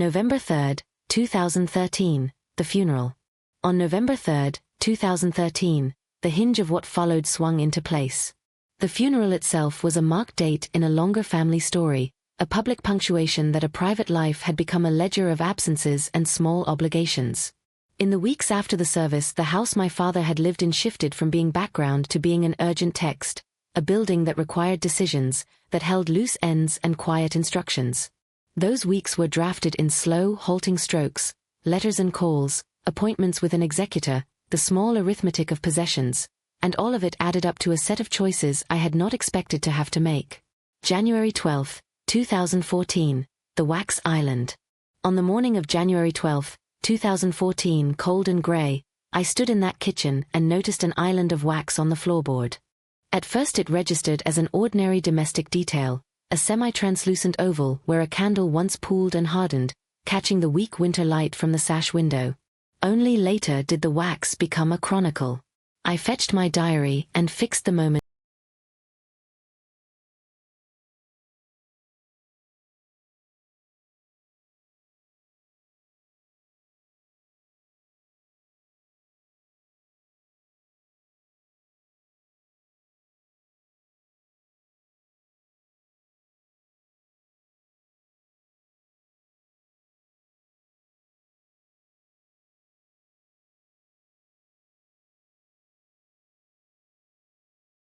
November 3, 2013, the funeral. On November 3, 2013, the hinge of what followed swung into place. The funeral itself was a marked date in a longer family story, a public punctuation that a private life had become a ledger of absences and small obligations. In the weeks after the service, the house my father had lived in shifted from being background to being an urgent text, a building that required decisions, that held loose ends and quiet instructions. Those weeks were drafted in slow, halting strokes, letters and calls, appointments with an executor, the small arithmetic of possessions, and all of it added up to a set of choices I had not expected to have to make. January 12, 2014, the Wax Island. On the morning of January 12, 2014, cold and grey, I stood in that kitchen and noticed an island of wax on the floorboard. At first it registered as an ordinary domestic detail, a semi-translucent oval where a candle once pooled and hardened, catching the weak winter light from the sash window. Only later did the wax become a chronicle. I fetched my diary and fixed the moment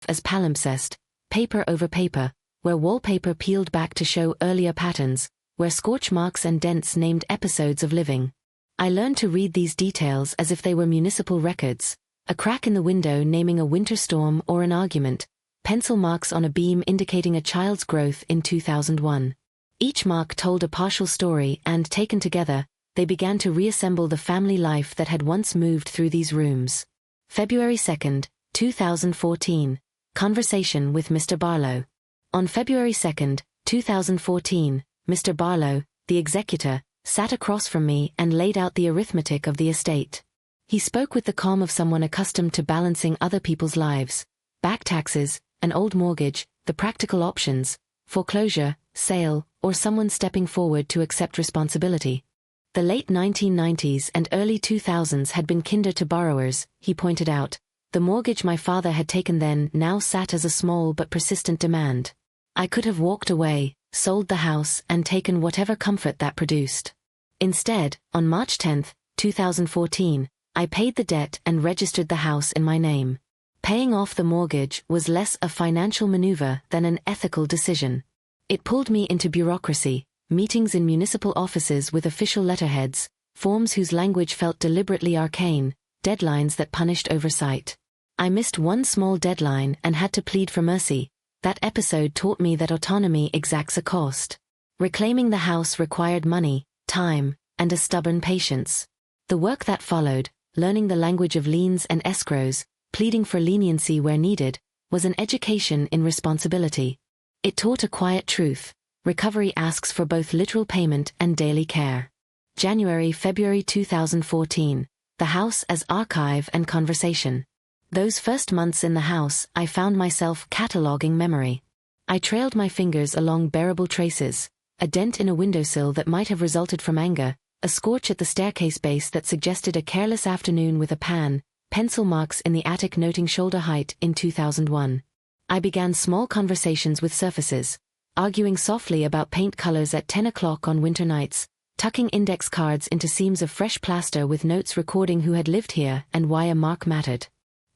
as palimpsest, paper over paper, where wallpaper peeled back to show earlier patterns, where scorch marks and dents named episodes of living. I learned to read these details as if they were municipal records, a crack in the window naming a winter storm or an argument, pencil marks on a beam indicating a child's growth in 2001. Each mark told a partial story and, taken together, they began to reassemble the family life that had once moved through these rooms. February 2, 2014. Conversation with Mr. Barlow. On February 2, 2014, Mr. Barlow, the executor, sat across from me and laid out the arithmetic of the estate. He spoke with the calm of someone accustomed to balancing other people's lives, back taxes, an old mortgage, the practical options, foreclosure, sale, or someone stepping forward to accept responsibility. The late 1990s and early 2000s had been kinder to borrowers, he pointed out. The mortgage my father had taken then now sat as a small but persistent demand. I could have walked away, sold the house, and taken whatever comfort that produced. Instead, on March 10, 2014, I paid the debt and registered the house in my name. Paying off the mortgage was less a financial maneuver than an ethical decision. It pulled me into bureaucracy, meetings in municipal offices with official letterheads, forms whose language felt deliberately arcane, deadlines that punished oversight. I missed one small deadline and had to plead for mercy. That episode taught me that autonomy exacts a cost. Reclaiming the house required money, time, and a stubborn patience. The work that followed, learning the language of liens and escrows, pleading for leniency where needed, was an education in responsibility. It taught a quiet truth: recovery asks for both literal payment and daily care. February 2014. The house as archive and conversation. Those first months in the house, I found myself cataloging memory. I trailed my fingers along bearable traces, a dent in a windowsill that might have resulted from anger, a scorch at the staircase base that suggested a careless afternoon with a pan, pencil marks in the attic noting shoulder height in 2001. I began small conversations with surfaces, arguing softly about paint colors at 10 o'clock on winter nights, tucking index cards into seams of fresh plaster with notes recording who had lived here and why a mark mattered.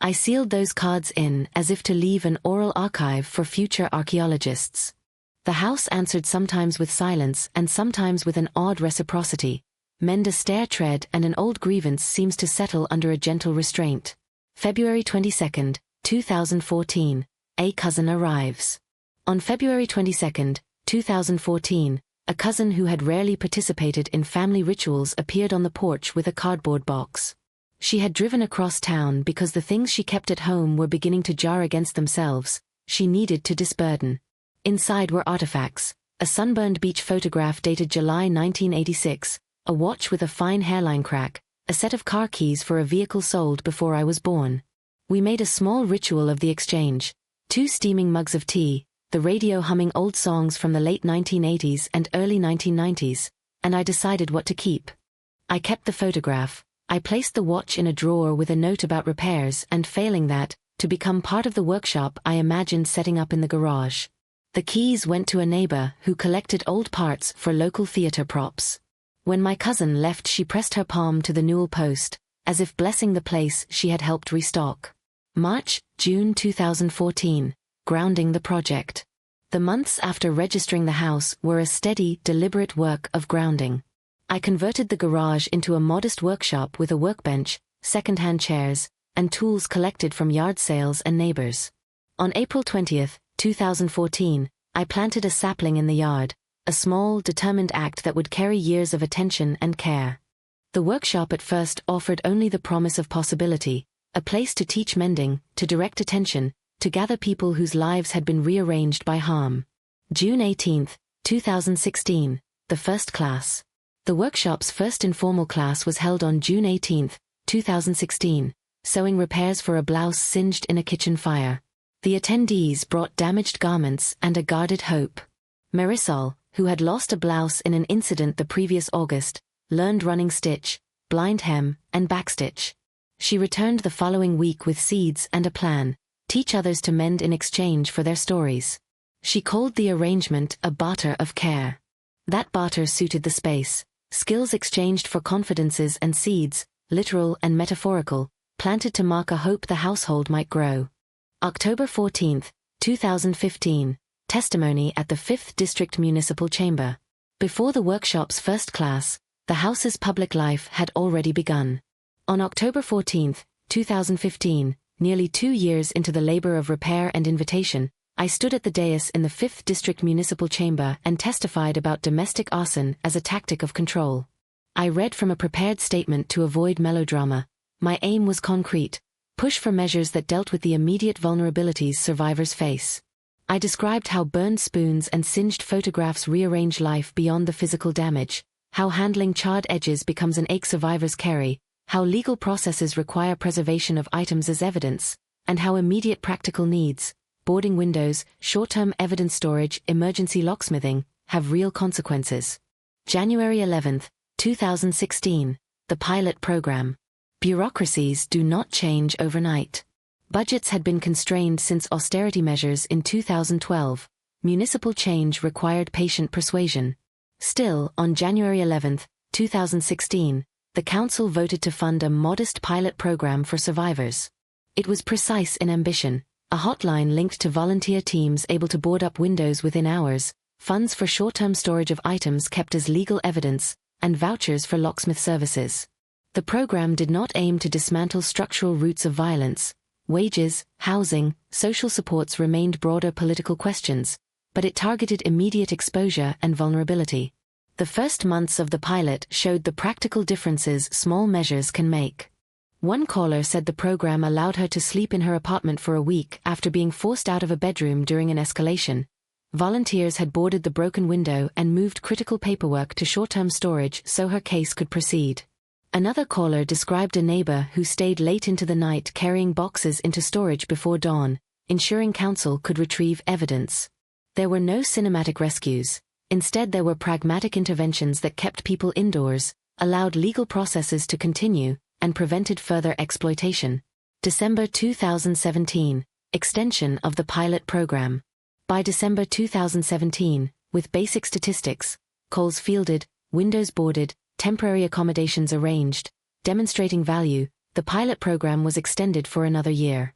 I sealed those cards in as if to leave an oral archive for future archaeologists. The house answered sometimes with silence and sometimes with an odd reciprocity. Mend a stair tread and an old grievance seems to settle under a gentle restraint. February 22, 2014. A cousin arrives. On February 22, 2014, a cousin who had rarely participated in family rituals appeared on the porch with a cardboard box. She had driven across town because the things she kept at home were beginning to jar against themselves. She needed to disburden. Inside were artifacts: a sunburned beach photograph dated July 1986, a watch with a fine hairline crack, a set of car keys for a vehicle sold before I was born. We made a small ritual of the exchange: 2 steaming mugs of tea, the radio humming old songs from the late 1980s and early 1990s, and I decided what to keep. I kept the photograph. I placed the watch in a drawer with a note about repairs and, failing that, to become part of the workshop I imagined setting up in the garage. The keys went to a neighbor who collected old parts for local theater props. When my cousin left, she pressed her palm to the newel post, as if blessing the place she had helped restock. June 2014. Grounding the project. The months after registering the house were a steady, deliberate work of grounding. I converted the garage into a modest workshop with a workbench, second-hand chairs, and tools collected from yard sales and neighbors. On April 20, 2014, I planted a sapling in the yard, a small, determined act that would carry years of attention and care. The workshop at first offered only the promise of possibility, a place to teach mending, to direct attention, to gather people whose lives had been rearranged by harm. June 18, 2016, the first class. The workshop's first informal class was held on June 18, 2016, sewing repairs for a blouse singed in a kitchen fire. The attendees brought damaged garments and a guarded hope. Marisol, who had lost a blouse in an incident the previous August, learned running stitch, blind hem, and backstitch. She returned the following week with seeds and a plan: teach others to mend in exchange for their stories. She called the arrangement a barter of care. That barter suited the space. Skills exchanged for confidences and seeds, literal and metaphorical, planted to mark a hope the household might grow. October 14, 2015, testimony at the 5th District Municipal Chamber. Before the workshop's first class, the house's public life had already begun. On October 14, 2015, nearly 2 years into the labor of repair and invitation, I stood at the dais in the 5th District Municipal Chamber and testified about domestic arson as a tactic of control. I read from a prepared statement to avoid melodrama. My aim was concrete: push for measures that dealt with the immediate vulnerabilities survivors face. I described how burned spoons and singed photographs rearrange life beyond the physical damage, how handling charred edges becomes an ache survivors carry, how legal processes require preservation of items as evidence, and how immediate practical needs, boarding windows, short-term evidence storage, emergency locksmithing, have real consequences. January 11, 2016, the pilot program. Bureaucracies do not change overnight. Budgets had been constrained since austerity measures in 2012. Municipal change required patient persuasion. Still, on January 11, 2016, the council voted to fund a modest pilot program for survivors. It was precise in ambition: a hotline linked to volunteer teams able to board up windows within hours, funds for short-term storage of items kept as legal evidence, and vouchers for locksmith services. The program did not aim to dismantle structural roots of violence. Wages, housing, social supports remained broader political questions, but it targeted immediate exposure and vulnerability. The first months of the pilot showed the practical differences small measures can make. One caller said the program allowed her to sleep in her apartment for a week after being forced out of a bedroom during an escalation. Volunteers had boarded the broken window and moved critical paperwork to short-term storage so her case could proceed. Another caller described a neighbor who stayed late into the night carrying boxes into storage before dawn, ensuring council could retrieve evidence. There were no cinematic rescues. Instead, there were pragmatic interventions that kept people indoors, allowed legal processes to continue, and prevented further exploitation. December 2017, extension of the pilot program. By December 2017, with basic statistics, calls fielded, windows boarded, temporary accommodations arranged, demonstrating value, the pilot program was extended for another year.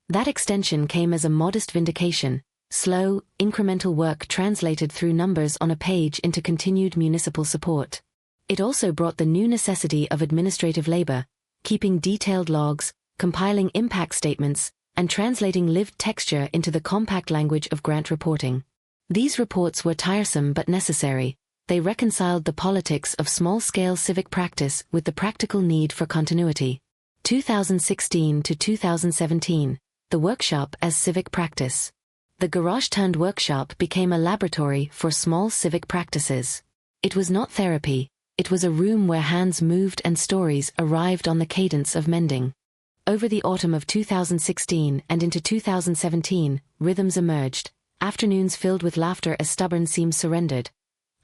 That extension came as a modest vindication: slow, incremental work translated through numbers on a page into continued municipal support. It also brought the new necessity of administrative labor, keeping detailed logs, compiling impact statements, and translating lived texture into the compact language of grant reporting. These reports were tiresome but necessary. They reconciled the politics of small-scale civic practice with the practical need for continuity. 2016 to 2017, the workshop as civic practice. The garage-turned-workshop became a laboratory for small civic practices. It was not therapy. It was a room where hands moved and stories arrived on the cadence of mending. Over the autumn of 2016 and into 2017, rhythms emerged, afternoons filled with laughter as stubborn seams surrendered.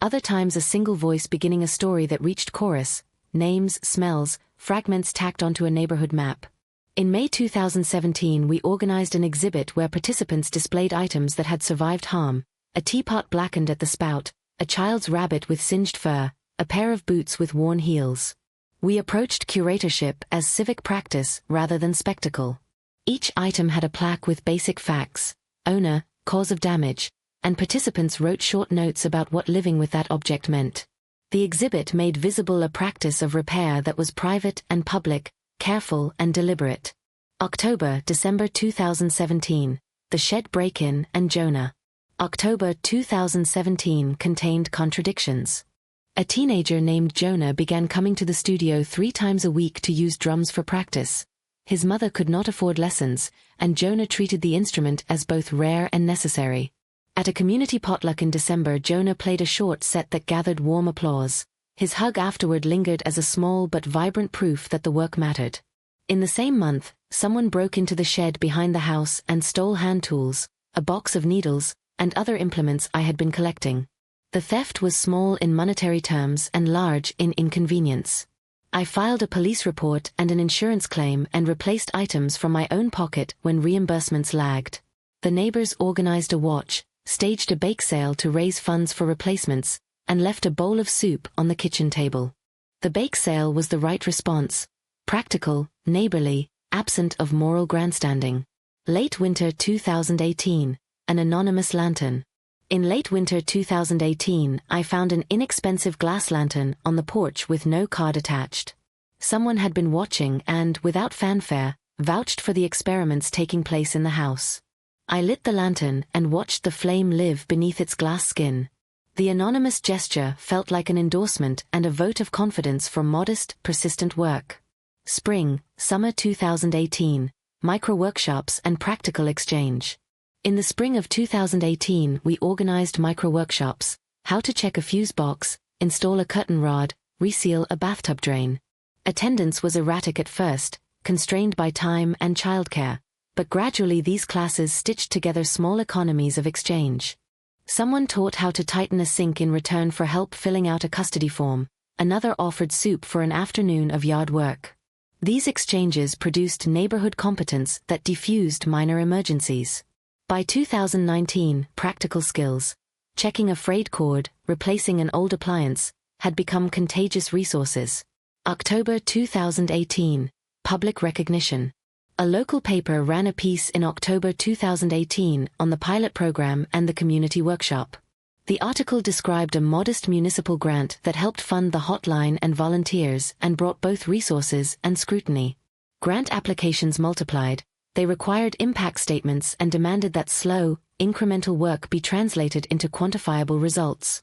Other times a single voice beginning a story that reached chorus, names, smells, fragments tacked onto a neighborhood map. In May 2017 we organized an exhibit where participants displayed items that had survived harm: a teapot blackened at the spout, a child's rabbit with singed fur, a pair of boots with worn heels. We approached curatorship as civic practice rather than spectacle. Each item had a plaque with basic facts: owner, cause of damage, and participants wrote short notes about what living with that object meant. The exhibit made visible a practice of repair that was private and public, careful and deliberate. October-December 2017, The Shed Break-In and Jonah. October 2017 contained contradictions. A teenager named Jonah began coming to the studio 3 times a week to use drums for practice. His mother could not afford lessons, and Jonah treated the instrument as both rare and necessary. At a community potluck in December, Jonah played a short set that gathered warm applause. His hug afterward lingered as a small but vibrant proof that the work mattered. In the same month, someone broke into the shed behind the house and stole hand tools, a box of needles, and other implements I had been collecting. The theft was small in monetary terms and large in inconvenience. I filed a police report and an insurance claim and replaced items from my own pocket when reimbursements lagged. The neighbors organized a watch, staged a bake sale to raise funds for replacements, and left a bowl of soup on the kitchen table. The bake sale was the right response: practical, neighborly, absent of moral grandstanding. Late winter 2018, an anonymous lantern. In late winter 2018, I found an inexpensive glass lantern on the porch with no card attached. Someone had been watching and, without fanfare, vouched for the experiments taking place in the house. I lit the lantern and watched the flame live beneath its glass skin. The anonymous gesture felt like an endorsement and a vote of confidence for modest, persistent work. Spring, summer 2018, micro-workshops and practical exchange. In the spring of 2018 we organized micro-workshops: how to check a fuse box, install a curtain rod, reseal a bathtub drain. Attendance was erratic at first, constrained by time and childcare, but gradually these classes stitched together small economies of exchange. Someone taught how to tighten a sink in return for help filling out a custody form, another offered soup for an afternoon of yard work. These exchanges produced neighborhood competence that diffused minor emergencies. By 2019, practical skills, checking a frayed cord, replacing an old appliance, had become contagious resources. October 2018, public recognition. A local paper ran a piece in October 2018 on the pilot program and the community workshop. The article described a modest municipal grant that helped fund the hotline and volunteers and brought both resources and scrutiny. Grant applications multiplied. They required impact statements and demanded that slow, incremental work be translated into quantifiable results.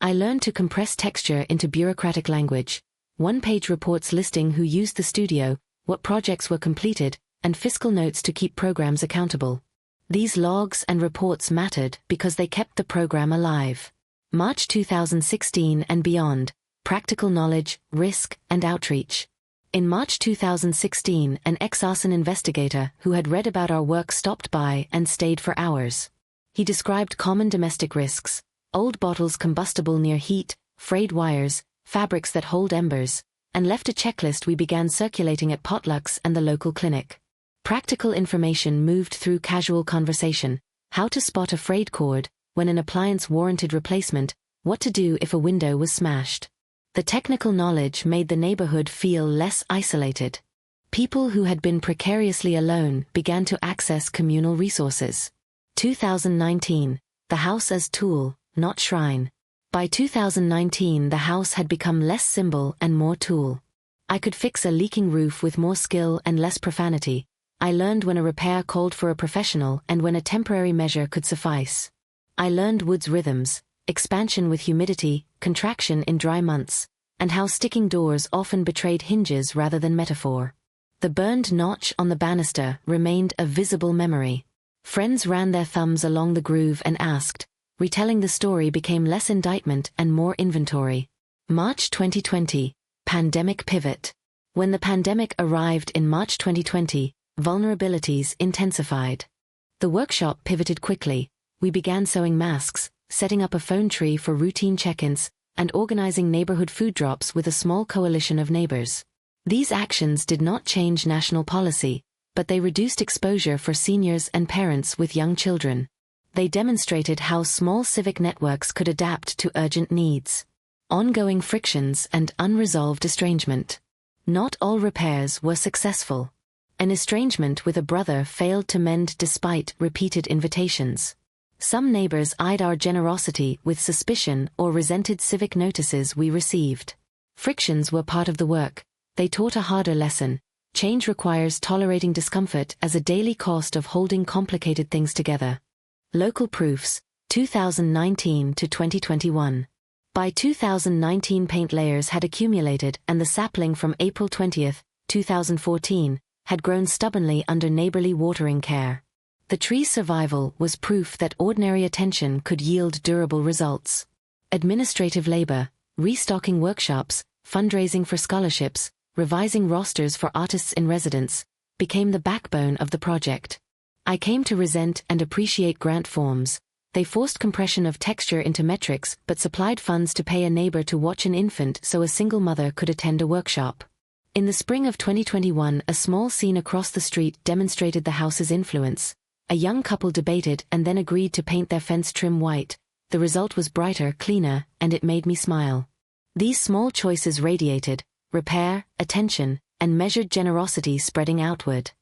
I learned to compress texture into bureaucratic language: one-page reports listing who used the studio, what projects were completed, and fiscal notes to keep programs accountable. These logs and reports mattered because they kept the program alive. March 2016 and beyond, practical knowledge, risk, and outreach. In March 2016, an ex-arson investigator who had read about our work stopped by and stayed for hours. He described common domestic risks: old bottles combustible near heat, frayed wires, fabrics that hold embers, and left a checklist we began circulating at potlucks and the local clinic. Practical information moved through casual conversation: how to spot a frayed cord, when an appliance warranted replacement, what to do if a window was smashed. The technical knowledge made the neighborhood feel less isolated. People who had been precariously alone began to access communal resources. 2019, the house as tool, not shrine. By 2019 the house had become less symbol and more tool. I could fix a leaking roof with more skill and less profanity. I learned when a repair called for a professional and when a temporary measure could suffice. I learned wood's rhythms: expansion with humidity, contraction in dry months, and how sticking doors often betrayed hinges rather than metaphor. The burned notch on the banister remained a visible memory. Friends ran their thumbs along the groove and asked. Retelling the story became less indictment and more inventory. March 2020, pandemic pivot. When the pandemic arrived in March 2020, vulnerabilities intensified. The workshop pivoted quickly. We began sewing masks, setting up a phone tree for routine check-ins, and organizing neighborhood food drops with a small coalition of neighbors. These actions did not change national policy, but they reduced exposure for seniors and parents with young children. They demonstrated how small civic networks could adapt to urgent needs. Ongoing frictions and unresolved estrangement. Not all repairs were successful. An estrangement with a brother failed to mend despite repeated invitations. Some neighbors eyed our generosity with suspicion or resented civic notices we received. Frictions were part of the work. They taught a harder lesson. Change requires tolerating discomfort as a daily cost of holding complicated things together. Local proofs, 2019 to 2021. By 2019, paint layers had accumulated and the sapling from April 20, 2014, had grown stubbornly under neighborly watering care. The tree's survival was proof that ordinary attention could yield durable results. Administrative labor, restocking workshops, fundraising for scholarships, revising rosters for artists in residence, became the backbone of the project. I came to resent and appreciate grant forms. They forced compression of texture into metrics but supplied funds to pay a neighbor to watch an infant so a single mother could attend a workshop. In the spring of 2021, a small scene across the street demonstrated the house's influence. A young couple debated and then agreed to paint their fence trim white. The result was brighter, cleaner, and it made me smile. These small choices radiated repair, attention, and measured generosity spreading outward.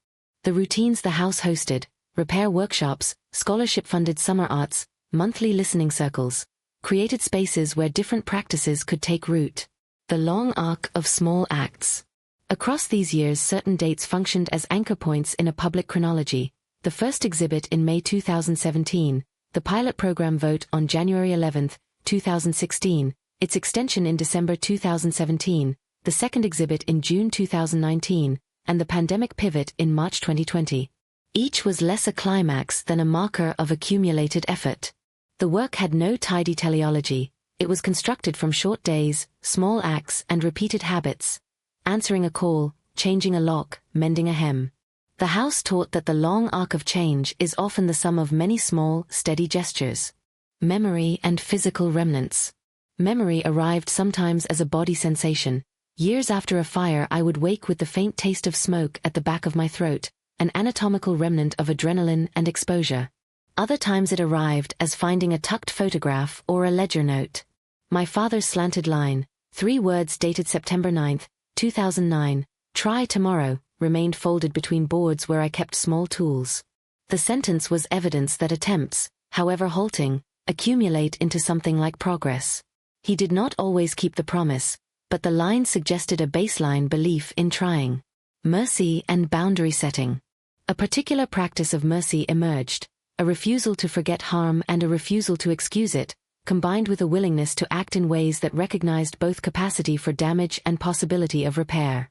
The routines the house hosted, repair workshops, scholarship-funded summer arts, monthly listening circles, created spaces where different practices could take root. The long arc of small acts. Across these years, certain dates functioned as anchor points in a public chronology. The first exhibit in May 2017, the pilot program vote on January 11, 2016, its extension in December 2017, the second exhibit in June 2019, and the pandemic pivot in March 2020. Each was less a climax than a marker of accumulated effort. The work had no tidy teleology. It was constructed from short days, small acts, and repeated habits. Answering a call, changing a lock, mending a hem. The house taught that the long arc of change is often the sum of many small, steady gestures. Memory and physical remnants. Memory arrived sometimes as a body sensation. Years after a fire, I would wake with the faint taste of smoke at the back of my throat, an anatomical remnant of adrenaline and exposure. Other times it arrived as finding a tucked photograph or a ledger note. My father's slanted line, 3 words dated September 9, 2009, "Try tomorrow," remained folded between boards where I kept small tools. The sentence was evidence that attempts, however halting, accumulate into something like progress. He did not always keep the promise, but the line suggested a baseline belief in trying. Mercy and boundary setting. A particular practice of mercy emerged, a refusal to forget harm and a refusal to excuse it, combined with a willingness to act in ways that recognized both capacity for damage and possibility of repair.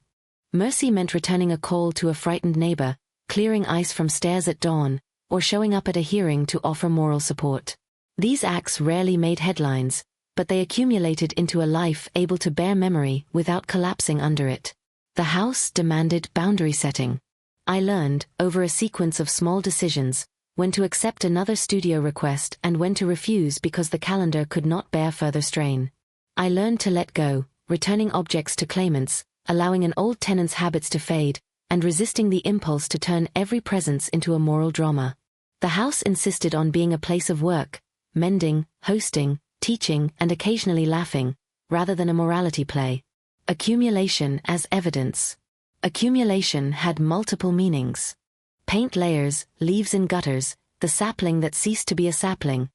Mercy meant returning a call to a frightened neighbor, clearing ice from stairs at dawn, or showing up at a hearing to offer moral support. These acts rarely made headlines, but they accumulated into a life able to bear memory without collapsing under it. The house demanded boundary setting. I learned, over a sequence of small decisions, when to accept another studio request and when to refuse because the calendar could not bear further strain. I learned to let go, returning objects to claimants, allowing an old tenant's habits to fade, and resisting the impulse to turn every presence into a moral drama. The house insisted on being a place of work, mending, hosting, teaching, and occasionally laughing, rather than a morality play. Accumulation as evidence. Accumulation had multiple meanings. Paint layers, leaves in gutters, the sapling that ceased to be a sapling.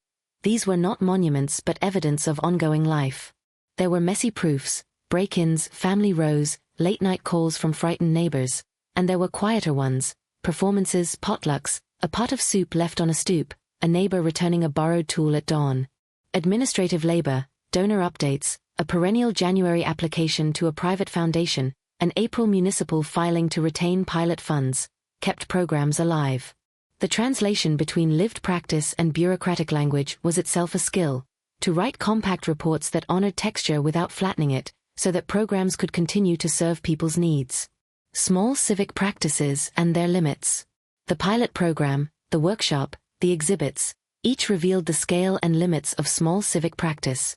These were not monuments but evidence of ongoing life. There were messy proofs, break-ins, family rows, late-night calls from frightened neighbors, and there were quieter ones, performances, potlucks, a pot of soup left on a stoop, a neighbor returning a borrowed tool at dawn. Administrative labor, donor updates, a perennial January application to a private foundation, an April municipal filing to retain pilot funds, kept programs alive. The translation between lived practice and bureaucratic language was itself a skill, to write compact reports that honored texture without flattening it, so that programs could continue to serve people's needs. Small civic practices and their limits. The pilot program, the workshop, the exhibits, Each revealed the scale and limits of small civic practice.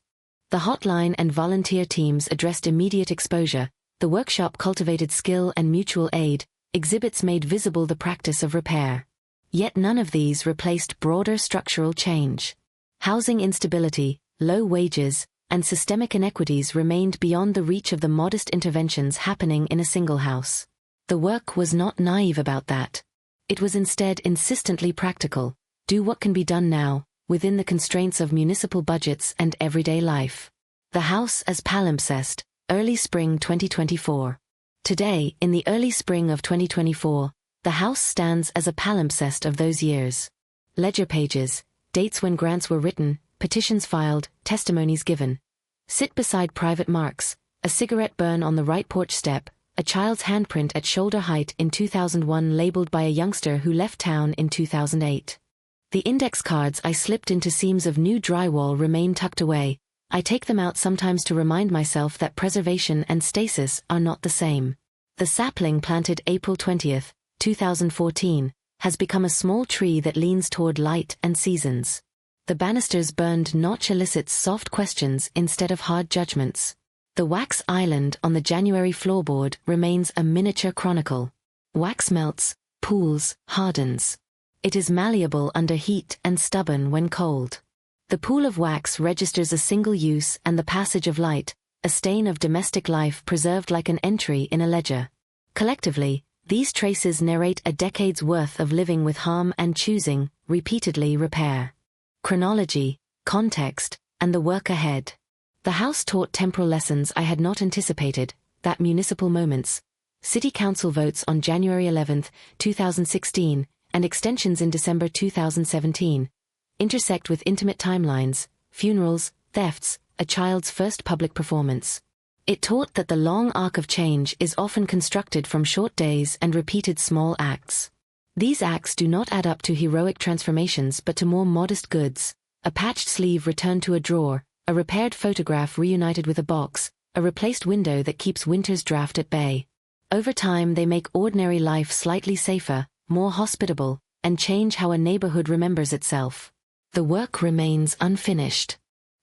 The hotline and volunteer teams addressed immediate exposure, the workshop cultivated skill and mutual aid, exhibits made visible the practice of repair. Yet none of these replaced broader structural change. Housing instability, low wages, and systemic inequities remained beyond the reach of the modest interventions happening in a single house. The work was not naive about that. It was instead insistently practical. Do what can be done now, within the constraints of municipal budgets and everyday life. The House as Palimpsest, early spring 2024. Today, in the early spring of 2024, the House stands as a palimpsest of those years. Ledger pages, dates when grants were written, petitions filed, testimonies given. Sit beside private marks, a cigarette burn on the right porch step, a child's handprint at shoulder height in 2001 labeled by a youngster who left town in 2008. The index cards I slipped into seams of new drywall remain tucked away. I take them out sometimes to remind myself that preservation and stasis are not the same. The sapling planted April 20, 2014, has become a small tree that leans toward light and seasons. The banister's burned notch elicits soft questions instead of hard judgments. The wax island on the January floorboard remains a miniature chronicle. Wax melts, pools, hardens. It is malleable under heat and stubborn when cold. The pool of wax registers a single use and the passage of light, a stain of domestic life preserved like an entry in a ledger. Collectively, these traces narrate a decade's worth of living with harm and choosing, repeatedly repair. Chronology, context, and the work ahead. The House taught temporal lessons I had not anticipated, that municipal moments. City Council votes on January 11, 2016, and extensions in December 2017, intersect with intimate timelines, funerals, thefts, a child's first public performance. It taught that the long arc of change is often constructed from short days and repeated small acts. These acts do not add up to heroic transformations but to more modest goods: a patched sleeve returned to a drawer, a repaired photograph reunited with a box, a replaced window that keeps winter's draft at bay. Over time they make ordinary life slightly safer, more hospitable, and change how a neighborhood remembers itself. The work remains unfinished.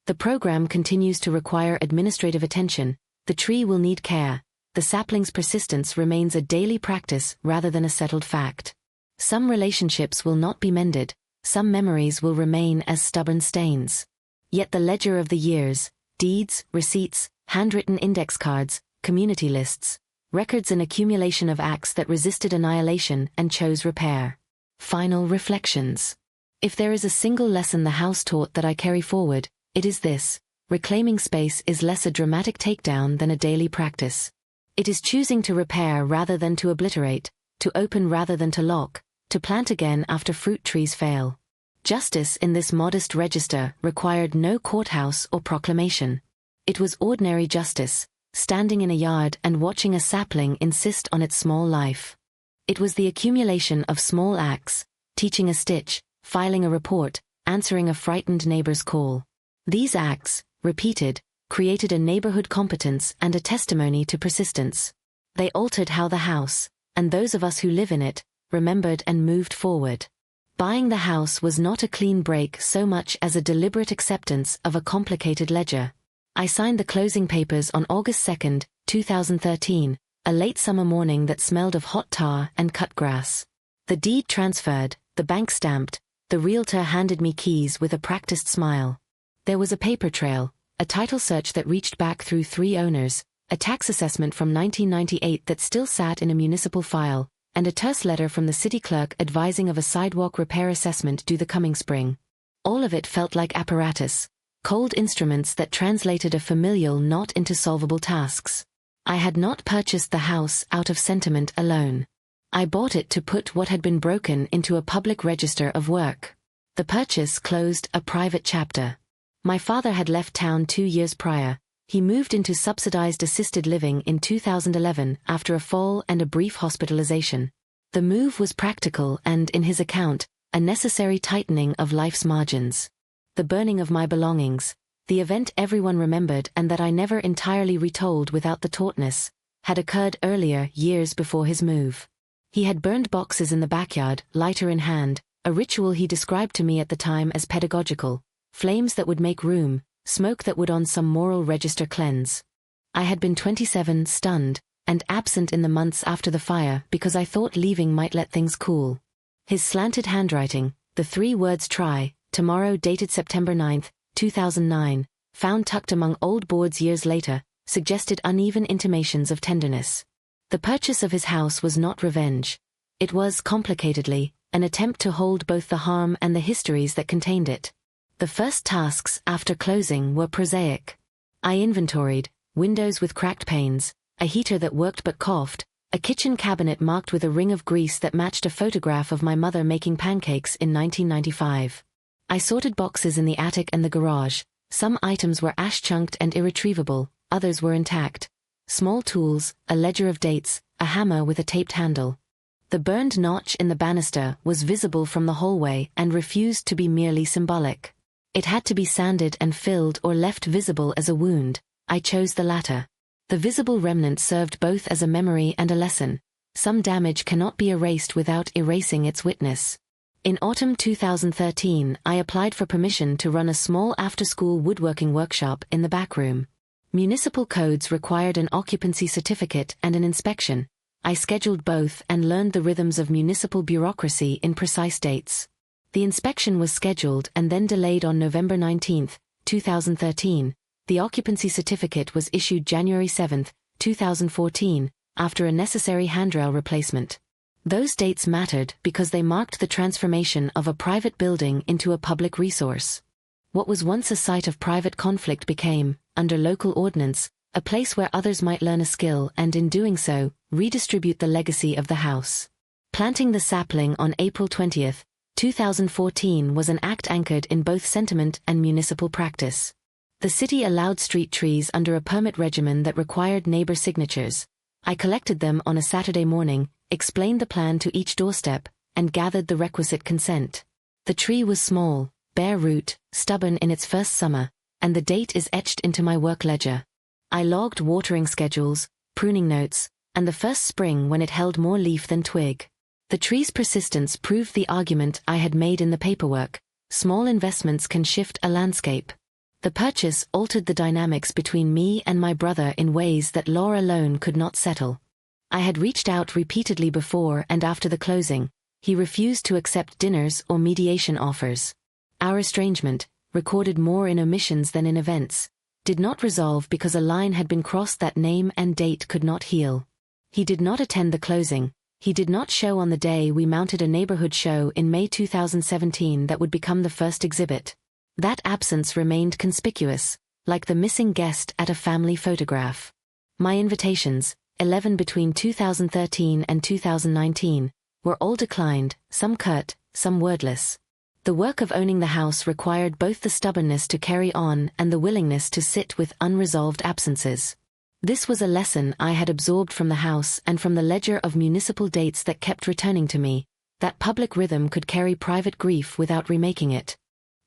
The program continues to require administrative attention. The tree will need care. The sapling's persistence remains a daily practice rather than a settled fact. Some relationships will not be mended. Some memories will remain as stubborn stains. Yet the ledger of the years, deeds, receipts, handwritten index cards, community lists, records an accumulation of acts that resisted annihilation and chose repair. Final reflections. If there is a single lesson the House taught that I carry forward, it is this: reclaiming space is less a dramatic takedown than a daily practice. It is choosing to repair rather than to obliterate, to open rather than to lock, to plant again after fruit trees fail. Justice in this modest register required no courthouse or proclamation. It was ordinary justice, standing in a yard and watching a sapling insist on its small life. It was the accumulation of small acts, teaching a stitch, filing a report, answering a frightened neighbor's call. These acts, repeated, created a neighborhood competence and a testimony to persistence. They altered how the house, and those of us who live in it, remembered and moved forward. Buying the house was not a clean break so much as a deliberate acceptance of a complicated ledger. I signed the closing papers on August 2, 2013, a late summer morning that smelled of hot tar and cut grass. The deed transferred, the bank stamped, the realtor handed me keys with a practiced smile. There was a paper trail, a title search that reached back through 3 owners, a tax assessment from 1998 that still sat in a municipal file, and a terse letter from the city clerk advising of a sidewalk repair assessment due the coming spring. All of it felt like apparatus, cold instruments that translated a familial knot into solvable tasks. I had not purchased the house out of sentiment alone. I bought it to put what had been broken into a public register of work. The purchase closed a private chapter. My father had left town 2 years prior. He moved into subsidized assisted living in 2011 after a fall and a brief hospitalization. The move was practical and, in his account, a necessary tightening of life's margins. The burning of my belongings, the event everyone remembered and that I never entirely retold without the tautness, had occurred earlier, years before his move. He had burned boxes in the backyard, lighter in hand, a ritual he described to me at the time as pedagogical, flames that would make room, smoke that would on some moral register cleanse. I had been 27, stunned, and absent in the months after the fire because I thought leaving might let things cool. His slanted handwriting, the 3 words try, tomorrow dated September 9, 2009, found tucked among old boards years later, suggested uneven intimations of tenderness. The purchase of his house was not revenge. It was, complicatedly, an attempt to hold both the harm and the histories that contained it. The first tasks after closing were prosaic. I inventoried windows with cracked panes, a heater that worked but coughed, a kitchen cabinet marked with a ring of grease that matched a photograph of my mother making pancakes in 1995. I sorted boxes in the attic and the garage. Some items were ash-chunked and irretrievable, others were intact. Small tools, a ledger of dates, a hammer with a taped handle. The burned notch in the banister was visible from the hallway and refused to be merely symbolic. It had to be sanded and filled or left visible as a wound. I chose the latter. The visible remnant served both as a memory and a lesson. Some damage cannot be erased without erasing its witness. In autumn 2013, I applied for permission to run a small after-school woodworking workshop in the back room. Municipal codes required an occupancy certificate and an inspection. I scheduled both and learned the rhythms of municipal bureaucracy in precise dates. The inspection was scheduled and then delayed on November 19, 2013. The occupancy certificate was issued January 7, 2014, after a necessary handrail replacement. Those dates mattered because they marked the transformation of a private building into a public resource. What was once a site of private conflict became, under local ordinance, a place where others might learn a skill and, in doing so, redistribute the legacy of the house. Planting the sapling on April 20, 2014 was an act anchored in both sentiment and municipal practice. The city allowed street trees under a permit regimen that required neighbor signatures. I collected them on a Saturday morning, explained the plan to each doorstep, and gathered the requisite consent. The tree was small, bare root, stubborn in its first summer, and the date is etched into my work ledger. I logged watering schedules, pruning notes, and the first spring when it held more leaf than twig. The tree's persistence proved the argument I had made in the paperwork: small investments can shift a landscape. The purchase altered the dynamics between me and my brother in ways that law alone could not settle. I had reached out repeatedly before and after the closing. He refused to accept dinners or mediation offers. Our estrangement, recorded more in omissions than in events, did not resolve because a line had been crossed that name and date could not heal. He did not attend the closing. He did not show on the day we mounted a neighborhood show in May 2017 that would become the first exhibit. That absence remained conspicuous, like the missing guest at a family photograph. My invitations, 11 between 2013 and 2019, were all declined, some curt, some wordless. The work of owning the house required both the stubbornness to carry on and the willingness to sit with unresolved absences. This was a lesson I had absorbed from the house and from the ledger of municipal dates that kept returning to me, that public rhythm could carry private grief without remaking it.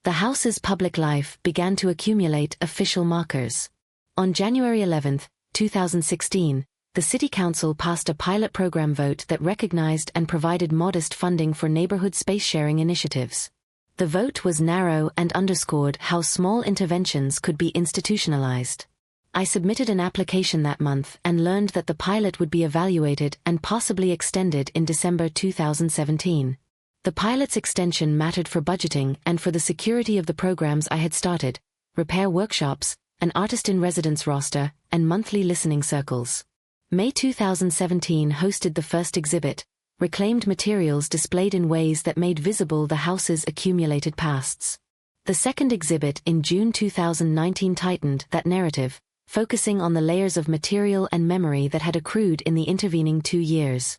The house's public life began to accumulate official markers. On January 11, 2016, the City Council passed a pilot program vote that recognized and provided modest funding for neighborhood space-sharing initiatives. The vote was narrow and underscored how small interventions could be institutionalized. I submitted an application that month and learned that the pilot would be evaluated and possibly extended in December 2017. The pilot's extension mattered for budgeting and for the security of the programs I had started: repair workshops, an artist-in-residence roster, and monthly listening circles. May 2017 hosted the first exhibit, reclaimed materials displayed in ways that made visible the house's accumulated pasts. The second exhibit in June 2019 tightened that narrative, focusing on the layers of material and memory that had accrued in the intervening 2 years.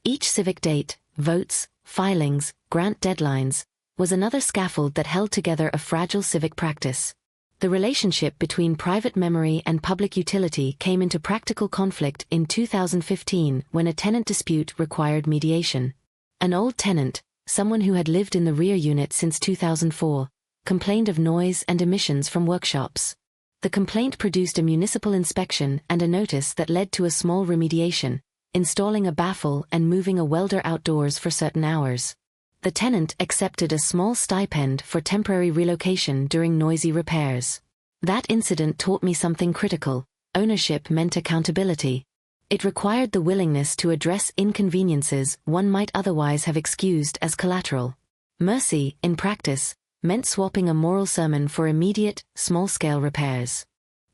Each civic date, votes, filings, grant deadlines, was another scaffold that held together a fragile civic practice. The relationship between private memory and public utility came into practical conflict in 2015 when a tenant dispute required mediation. An old tenant, someone who had lived in the rear unit since 2004, complained of noise and emissions from workshops. The complaint produced a municipal inspection and a notice that led to a small remediation, installing a baffle and moving a welder outdoors for certain hours. The tenant accepted a small stipend for temporary relocation during noisy repairs. That incident taught me something critical. Ownership meant accountability. It required the willingness to address inconveniences one might otherwise have excused as collateral. Mercy, in practice, meant swapping a moral sermon for immediate, small-scale repairs.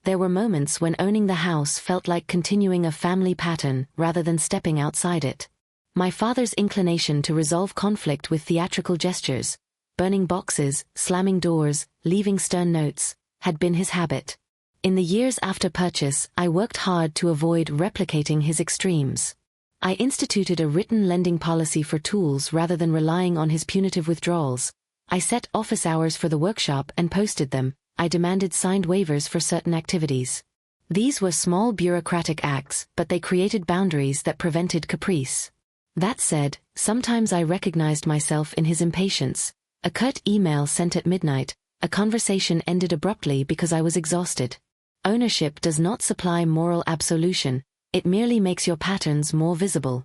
There were moments when owning the house felt like continuing a family pattern rather than stepping outside it. My father's inclination to resolve conflict with theatrical gestures, burning boxes, slamming doors, leaving stern notes, had been his habit. In the years after purchase, I worked hard to avoid replicating his extremes. I instituted a written lending policy for tools rather than relying on his punitive withdrawals. I set office hours for the workshop and posted them. I demanded signed waivers for certain activities. These were small bureaucratic acts, but they created boundaries that prevented caprice. That said, sometimes I recognized myself in his impatience. A curt email sent at midnight, a conversation ended abruptly because I was exhausted. Ownership does not supply moral absolution, it merely makes your patterns more visible.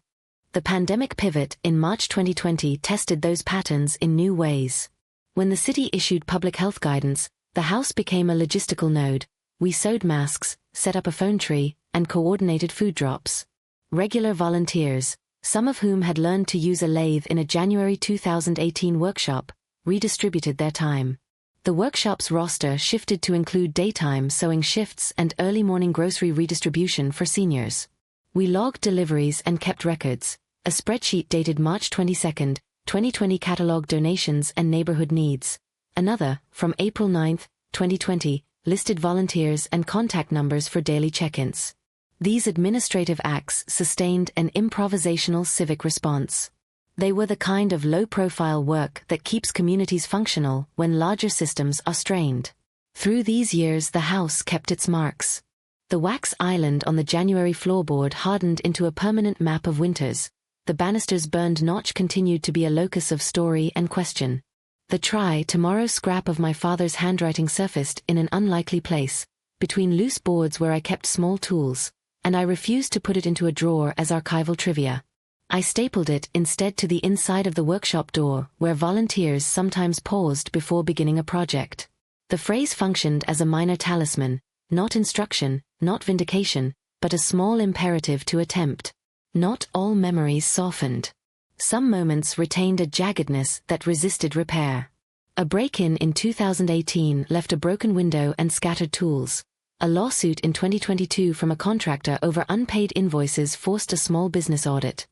The pandemic pivot in March 2020 tested those patterns in new ways. When the city issued public health guidance, the house became a logistical node. We sewed masks, set up a phone tree, and coordinated food drops. Regular volunteers, some of whom had learned to use a lathe in a January 2018 workshop, redistributed their time. The workshop's roster shifted to include daytime sewing shifts and early morning grocery redistribution for seniors. We logged deliveries and kept records. A spreadsheet dated March 22, 2020 cataloged donations and neighborhood needs. Another, from April 9, 2020, listed volunteers and contact numbers for daily check-ins. These administrative acts sustained an improvisational civic response. They were the kind of low-profile work that keeps communities functional when larger systems are strained. Through these years the house kept its marks. The wax island on the January floorboard hardened into a permanent map of winters. The banister's burned notch continued to be a locus of story and question. The try tomorrow scrap of my father's handwriting surfaced in an unlikely place, between loose boards where I kept small tools, and I refused to put it into a drawer as archival trivia. I stapled it instead to the inside of the workshop door, where volunteers sometimes paused before beginning a project. The phrase functioned as a minor talisman, not instruction, not vindication, but a small imperative to attempt. Not all memories softened. Some moments retained a jaggedness that resisted repair. A break-in in 2018 left a broken window and scattered tools. A lawsuit in 2022 from a contractor over unpaid invoices forced a small business audit.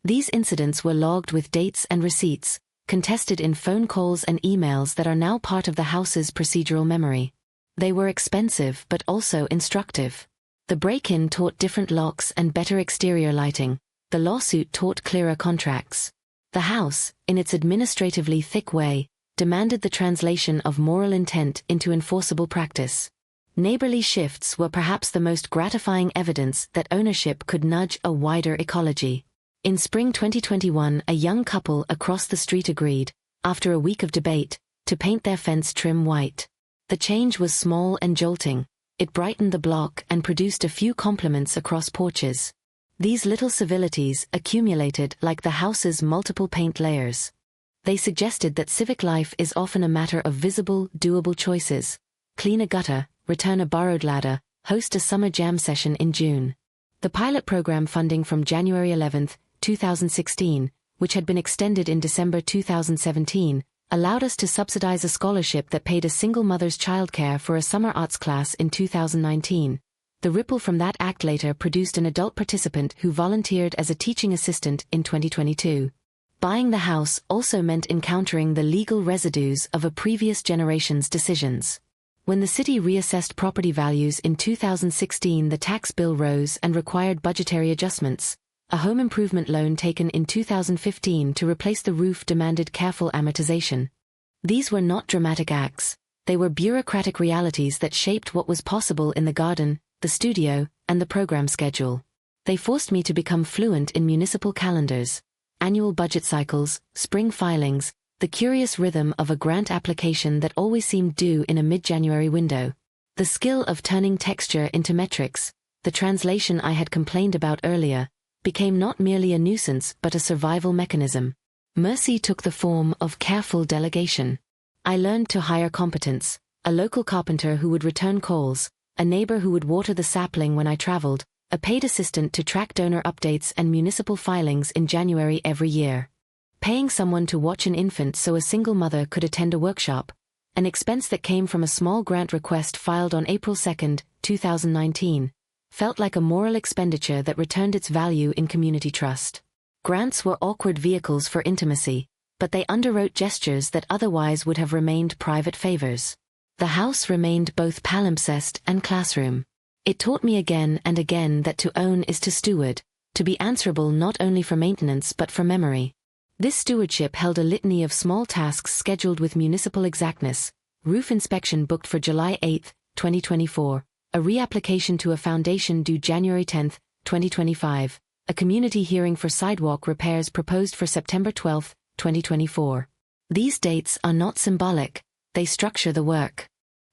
These incidents were logged with dates and receipts, contested in phone calls and emails that are now part of the house's procedural memory. They were expensive but also instructive. The break-in taught different locks and better exterior lighting. The lawsuit taught clearer contracts. The house, in its administratively thick way, demanded the translation of moral intent into enforceable practice. Neighborly shifts were perhaps the most gratifying evidence that ownership could nudge a wider ecology. In spring 2021, a young couple across the street agreed, after a week of debate, to paint their fence trim white. The change was small and jolting. It brightened the block and produced a few compliments across porches. These little civilities accumulated like the house's multiple paint layers. They suggested that civic life is often a matter of visible, doable choices. Clean a gutter, return a borrowed ladder, host a summer jam session in June. The pilot program funding from January 11, 2016, which had been extended in December 2017, allowed us to subsidize a scholarship that paid a single mother's childcare for a summer arts class in 2019. The ripple from that act later produced an adult participant who volunteered as a teaching assistant in 2022. Buying the house also meant encountering the legal residues of a previous generation's decisions. When the city reassessed property values in 2016, the tax bill rose and required budgetary adjustments. A home improvement loan taken in 2015 to replace the roof demanded careful amortization. These were not dramatic acts, they were bureaucratic realities that shaped what was possible in the garden, the studio, and the program schedule. They forced me to become fluent in municipal calendars, annual budget cycles, spring filings, the curious rhythm of a grant application that always seemed due in a mid-January window. The skill of turning texture into metrics, the translation I had complained about earlier, became not merely a nuisance but a survival mechanism. Mercy took the form of careful delegation. I learned to hire competence, a local carpenter who would return calls, a neighbor who would water the sapling when I traveled, a paid assistant to track donor updates and municipal filings in January every year. Paying someone to watch an infant so a single mother could attend a workshop, an expense that came from a small grant request filed on April 2, 2019, felt like a moral expenditure that returned its value in community trust. Grants were awkward vehicles for intimacy, but they underwrote gestures that otherwise would have remained private favors. The house remained both palimpsest and classroom. It taught me again and again that to own is to steward, to be answerable not only for maintenance but for memory. This stewardship held a litany of small tasks scheduled with municipal exactness: roof inspection booked for July 8, 2024, a reapplication to a foundation due January 10, 2025, a community hearing for sidewalk repairs proposed for September 12, 2024. These dates are not symbolic, they structure the work.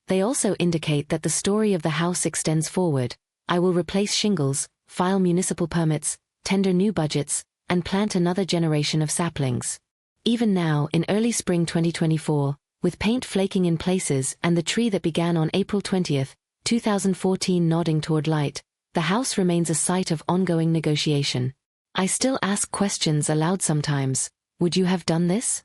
They also indicate that the story of the house extends forward. I will replace shingles, file municipal permits, tender new budgets, and plant another generation of saplings. Even now, in early spring 2024, with paint flaking in places and the tree that began on April 20, 2014 nodding toward light, the house remains a site of ongoing negotiation. I still ask questions aloud sometimes. Would you have done this?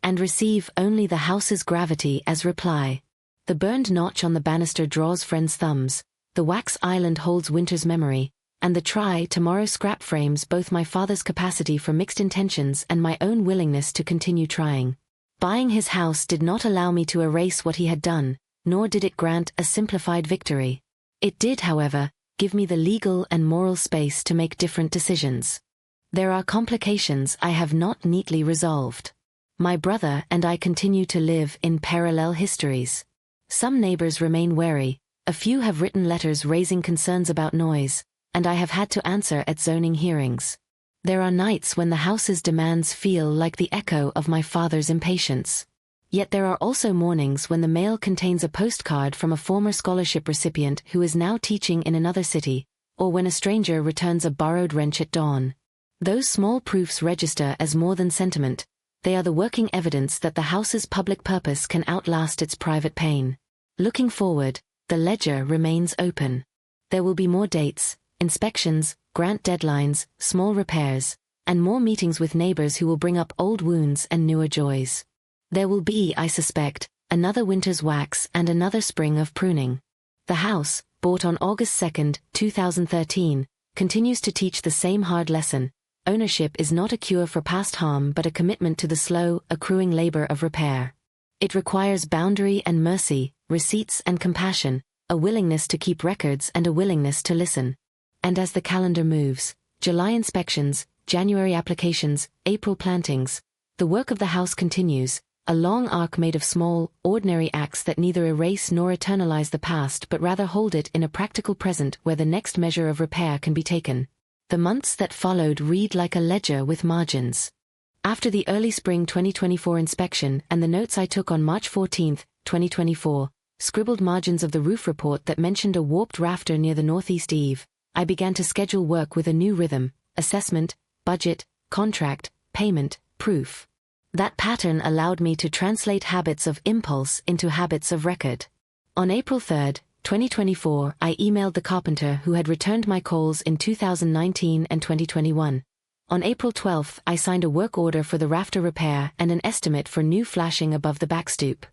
And receive only the house's gravity as reply. The burned notch on the banister draws friends' thumbs, the wax island holds winter's memory, and the tomorrow scrap frames both my father's capacity for mixed intentions and my own willingness to continue trying. Buying his house did not allow me to erase what he had done, nor did it grant a simplified victory. It did, however, give me the legal and moral space to make different decisions. There are complications I have not neatly resolved. My brother and I continue to live in parallel histories. Some neighbors remain wary, a few have written letters raising concerns about noise, and I have had to answer at zoning hearings. There are nights when the house's demands feel like the echo of my father's impatience. Yet there are also mornings when the mail contains a postcard from a former scholarship recipient who is now teaching in another city, or when a stranger returns a borrowed wrench at dawn. Those small proofs register as more than sentiment. They are the working evidence that the house's public purpose can outlast its private pain. Looking forward, the ledger remains open. There will be more dates, inspections, grant deadlines, small repairs, and more meetings with neighbors who will bring up old wounds and newer joys. There will be, I suspect, another winter's wax and another spring of pruning. The house, bought on August 2, 2013, continues to teach the same hard lesson. Ownership is not a cure for past harm but a commitment to the slow, accruing labor of repair. It requires boundary and mercy, receipts and compassion, a willingness to keep records and a willingness to listen. And as the calendar moves, July inspections, January applications, April plantings, the work of the house continues, a long arc made of small, ordinary acts that neither erase nor eternalize the past but rather hold it in a practical present where the next measure of repair can be taken. The months that followed read like a ledger with margins. After the early spring 2024 inspection and the notes I took on March 14, 2024, scribbled margins of the roof report that mentioned a warped rafter near the northeast eave, I began to schedule work with a new rhythm: assessment, budget, contract, payment, proof. That pattern allowed me to translate habits of impulse into habits of record. On April 3, 2024, I emailed the carpenter who had returned my calls in 2019 and 2021. On April 12, I signed a work order for the rafter repair and an estimate for new flashing above the backstoop.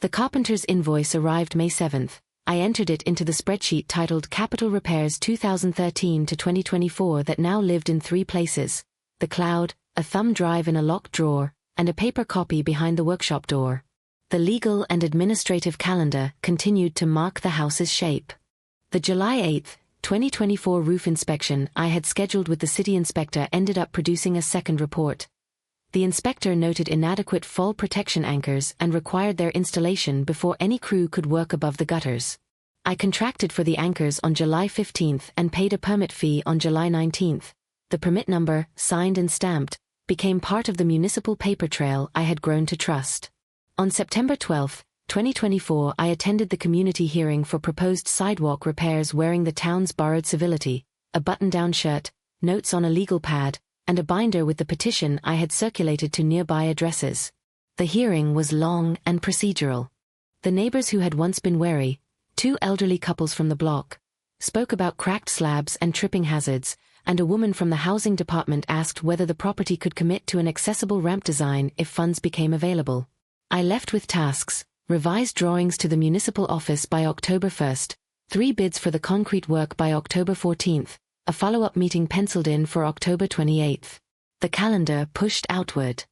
The carpenter's invoice arrived May 7. I entered it into the spreadsheet titled Capital Repairs 2013 to 2024 that now lived in 3 places: the cloud, a thumb drive in a locked drawer, and a paper copy behind the workshop door. The legal and administrative calendar continued to mark the house's shape. The July 8, 2024 roof inspection I had scheduled with the city inspector ended up producing a second report. The inspector noted inadequate fall protection anchors and required their installation before any crew could work above the gutters. I contracted for the anchors on July 15 and paid a permit fee on July 19. The permit number, signed and stamped, became part of the municipal paper trail I had grown to trust. On September 12, 2024, I attended the community hearing for proposed sidewalk repairs wearing the town's borrowed civility, a button-down shirt, notes on a legal pad, and a binder with the petition I had circulated to nearby addresses. The hearing was long and procedural. The neighbors who had once been wary, two elderly couples from the block, spoke about cracked slabs and tripping hazards, and a woman from the housing department asked whether the property could commit to an accessible ramp design if funds became available. I left with tasks: revised drawings to the municipal office by October 1st, 3 bids for the concrete work by October 14th, a follow-up meeting penciled in for October 28th. The calendar pushed outward.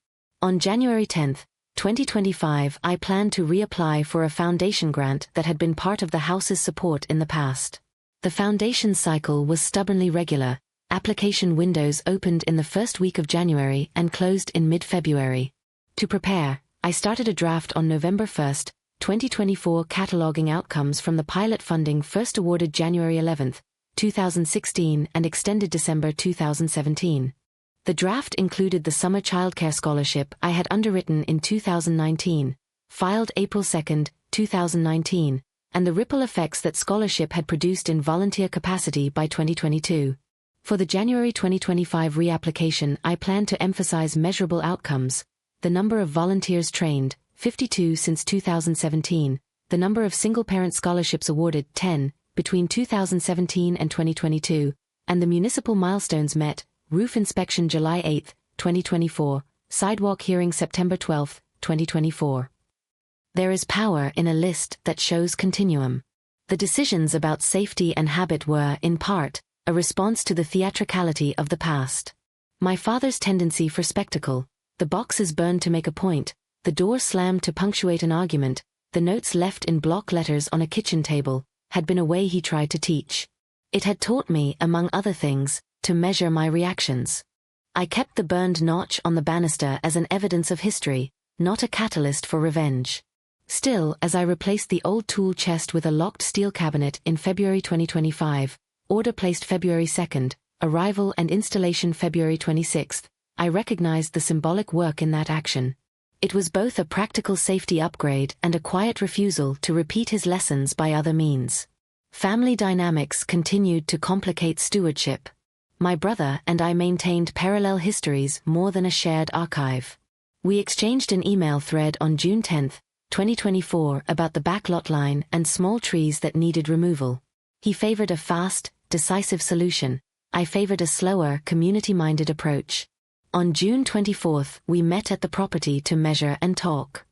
On January 10th, 2025, I planned to reapply for a foundation grant that had been part of the house's support in the past. The foundation cycle was stubbornly regular. Application windows opened in the first week of January and closed in mid-February. To prepare, I started a draft on November 1st, 2024, cataloging outcomes from the pilot funding first awarded January 11, 2016 and extended December 2017. The draft included the Summer Childcare Scholarship I had underwritten in 2019, filed April 2, 2019, and the ripple effects that scholarship had produced in volunteer capacity by 2022. For the January 2025 reapplication, I planned to emphasize measurable outcomes: the number of volunteers trained, 52 since 2017, the number of single-parent scholarships awarded, 10, between 2017 and 2022, and the municipal milestones met: roof inspection July 8, 2024, sidewalk hearing September 12, 2024. There is power in a list that shows continuum. The decisions about safety and habit were, in part, a response to the theatricality of the past. My father's tendency for spectacle, the boxes burned to make a point, the door slammed to punctuate an argument, the notes left in block letters on a kitchen table, had been a way he tried to teach. It had taught me, among other things, to measure my reactions. I kept the burned notch on the banister as an evidence of history, not a catalyst for revenge. Still, as I replaced the old tool chest with a locked steel cabinet in February 2025, order placed February 2nd, arrival and installation February 26th, I recognized the symbolic work in that action. It was both a practical safety upgrade and a quiet refusal to repeat his lessons by other means. Family dynamics continued to complicate stewardship. My brother and I maintained parallel histories more than a shared archive. We exchanged an email thread on June 10, 2024 about the backlot line and small trees that needed removal. He favored a fast, decisive solution. I favored a slower, community-minded approach. On June 24, we met at the property to measure and talk.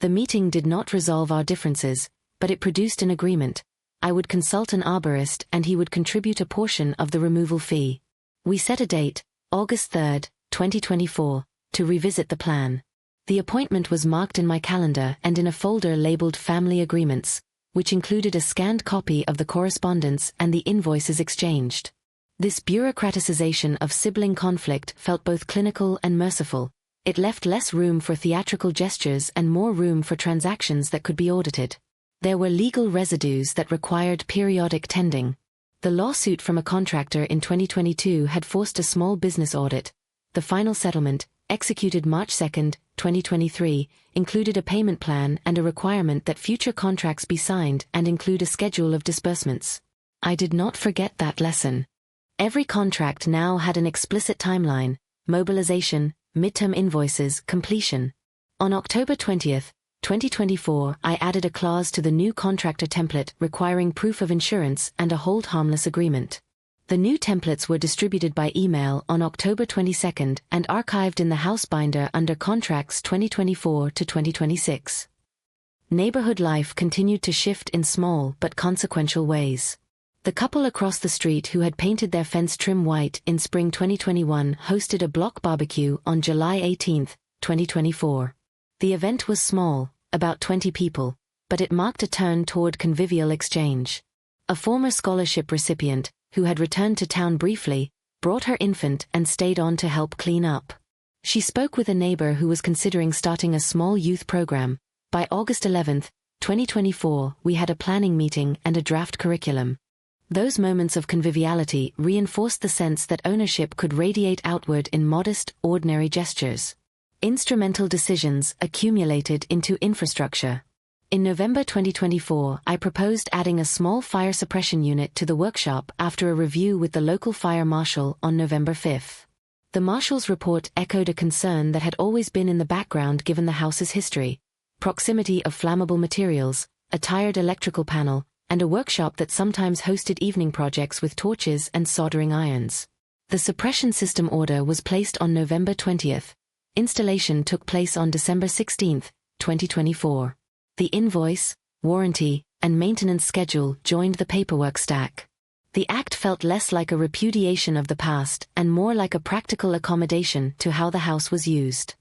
The meeting did not resolve our differences, but it produced an agreement. I would consult an arborist and he would contribute a portion of the removal fee. We set a date, August 3, 2024, to revisit the plan. The appointment was marked in my calendar and in a folder labeled Family Agreements, which included a scanned copy of the correspondence and the invoices exchanged. This bureaucratization of sibling conflict felt both clinical and merciful. It left less room for theatrical gestures and more room for transactions that could be audited. There were legal residues that required periodic tending. The lawsuit from a contractor in 2022 had forced a small business audit. The final settlement, executed March 2, 2023, included a payment plan and a requirement that future contracts be signed and include a schedule of disbursements. I did not forget that lesson. Every contract now had an explicit timeline: mobilization, midterm invoices, completion. On October 20, 2024, I added a clause to the new contractor template requiring proof of insurance and a hold harmless agreement. The new templates were distributed by email on October 22 and archived in the house binder under Contracts 2024 to 2026. Neighborhood life continued to shift in small but consequential ways. The couple across the street who had painted their fence trim white in spring 2021 hosted a block barbecue on July 18, 2024. The event was small, about 20 people, but it marked a turn toward convivial exchange. A former scholarship recipient, who had returned to town briefly, brought her infant and stayed on to help clean up. She spoke with a neighbor who was considering starting a small youth program. By August 11, 2024, we had a planning meeting and a draft curriculum. Those moments of conviviality reinforced the sense that ownership could radiate outward in modest, ordinary gestures. Instrumental decisions accumulated into infrastructure. In November 2024, I proposed adding a small fire suppression unit to the workshop after a review with the local fire marshal on November 5. The marshal's report echoed a concern that had always been in the background given the house's history: proximity of flammable materials, a tired electrical panel, and a workshop that sometimes hosted evening projects with torches and soldering irons. The suppression system order was placed on November 20th. Installation took place on December 16, 2024. The invoice, warranty, and maintenance schedule joined the paperwork stack. The act felt less like a repudiation of the past and more like a practical accommodation to how the house was used.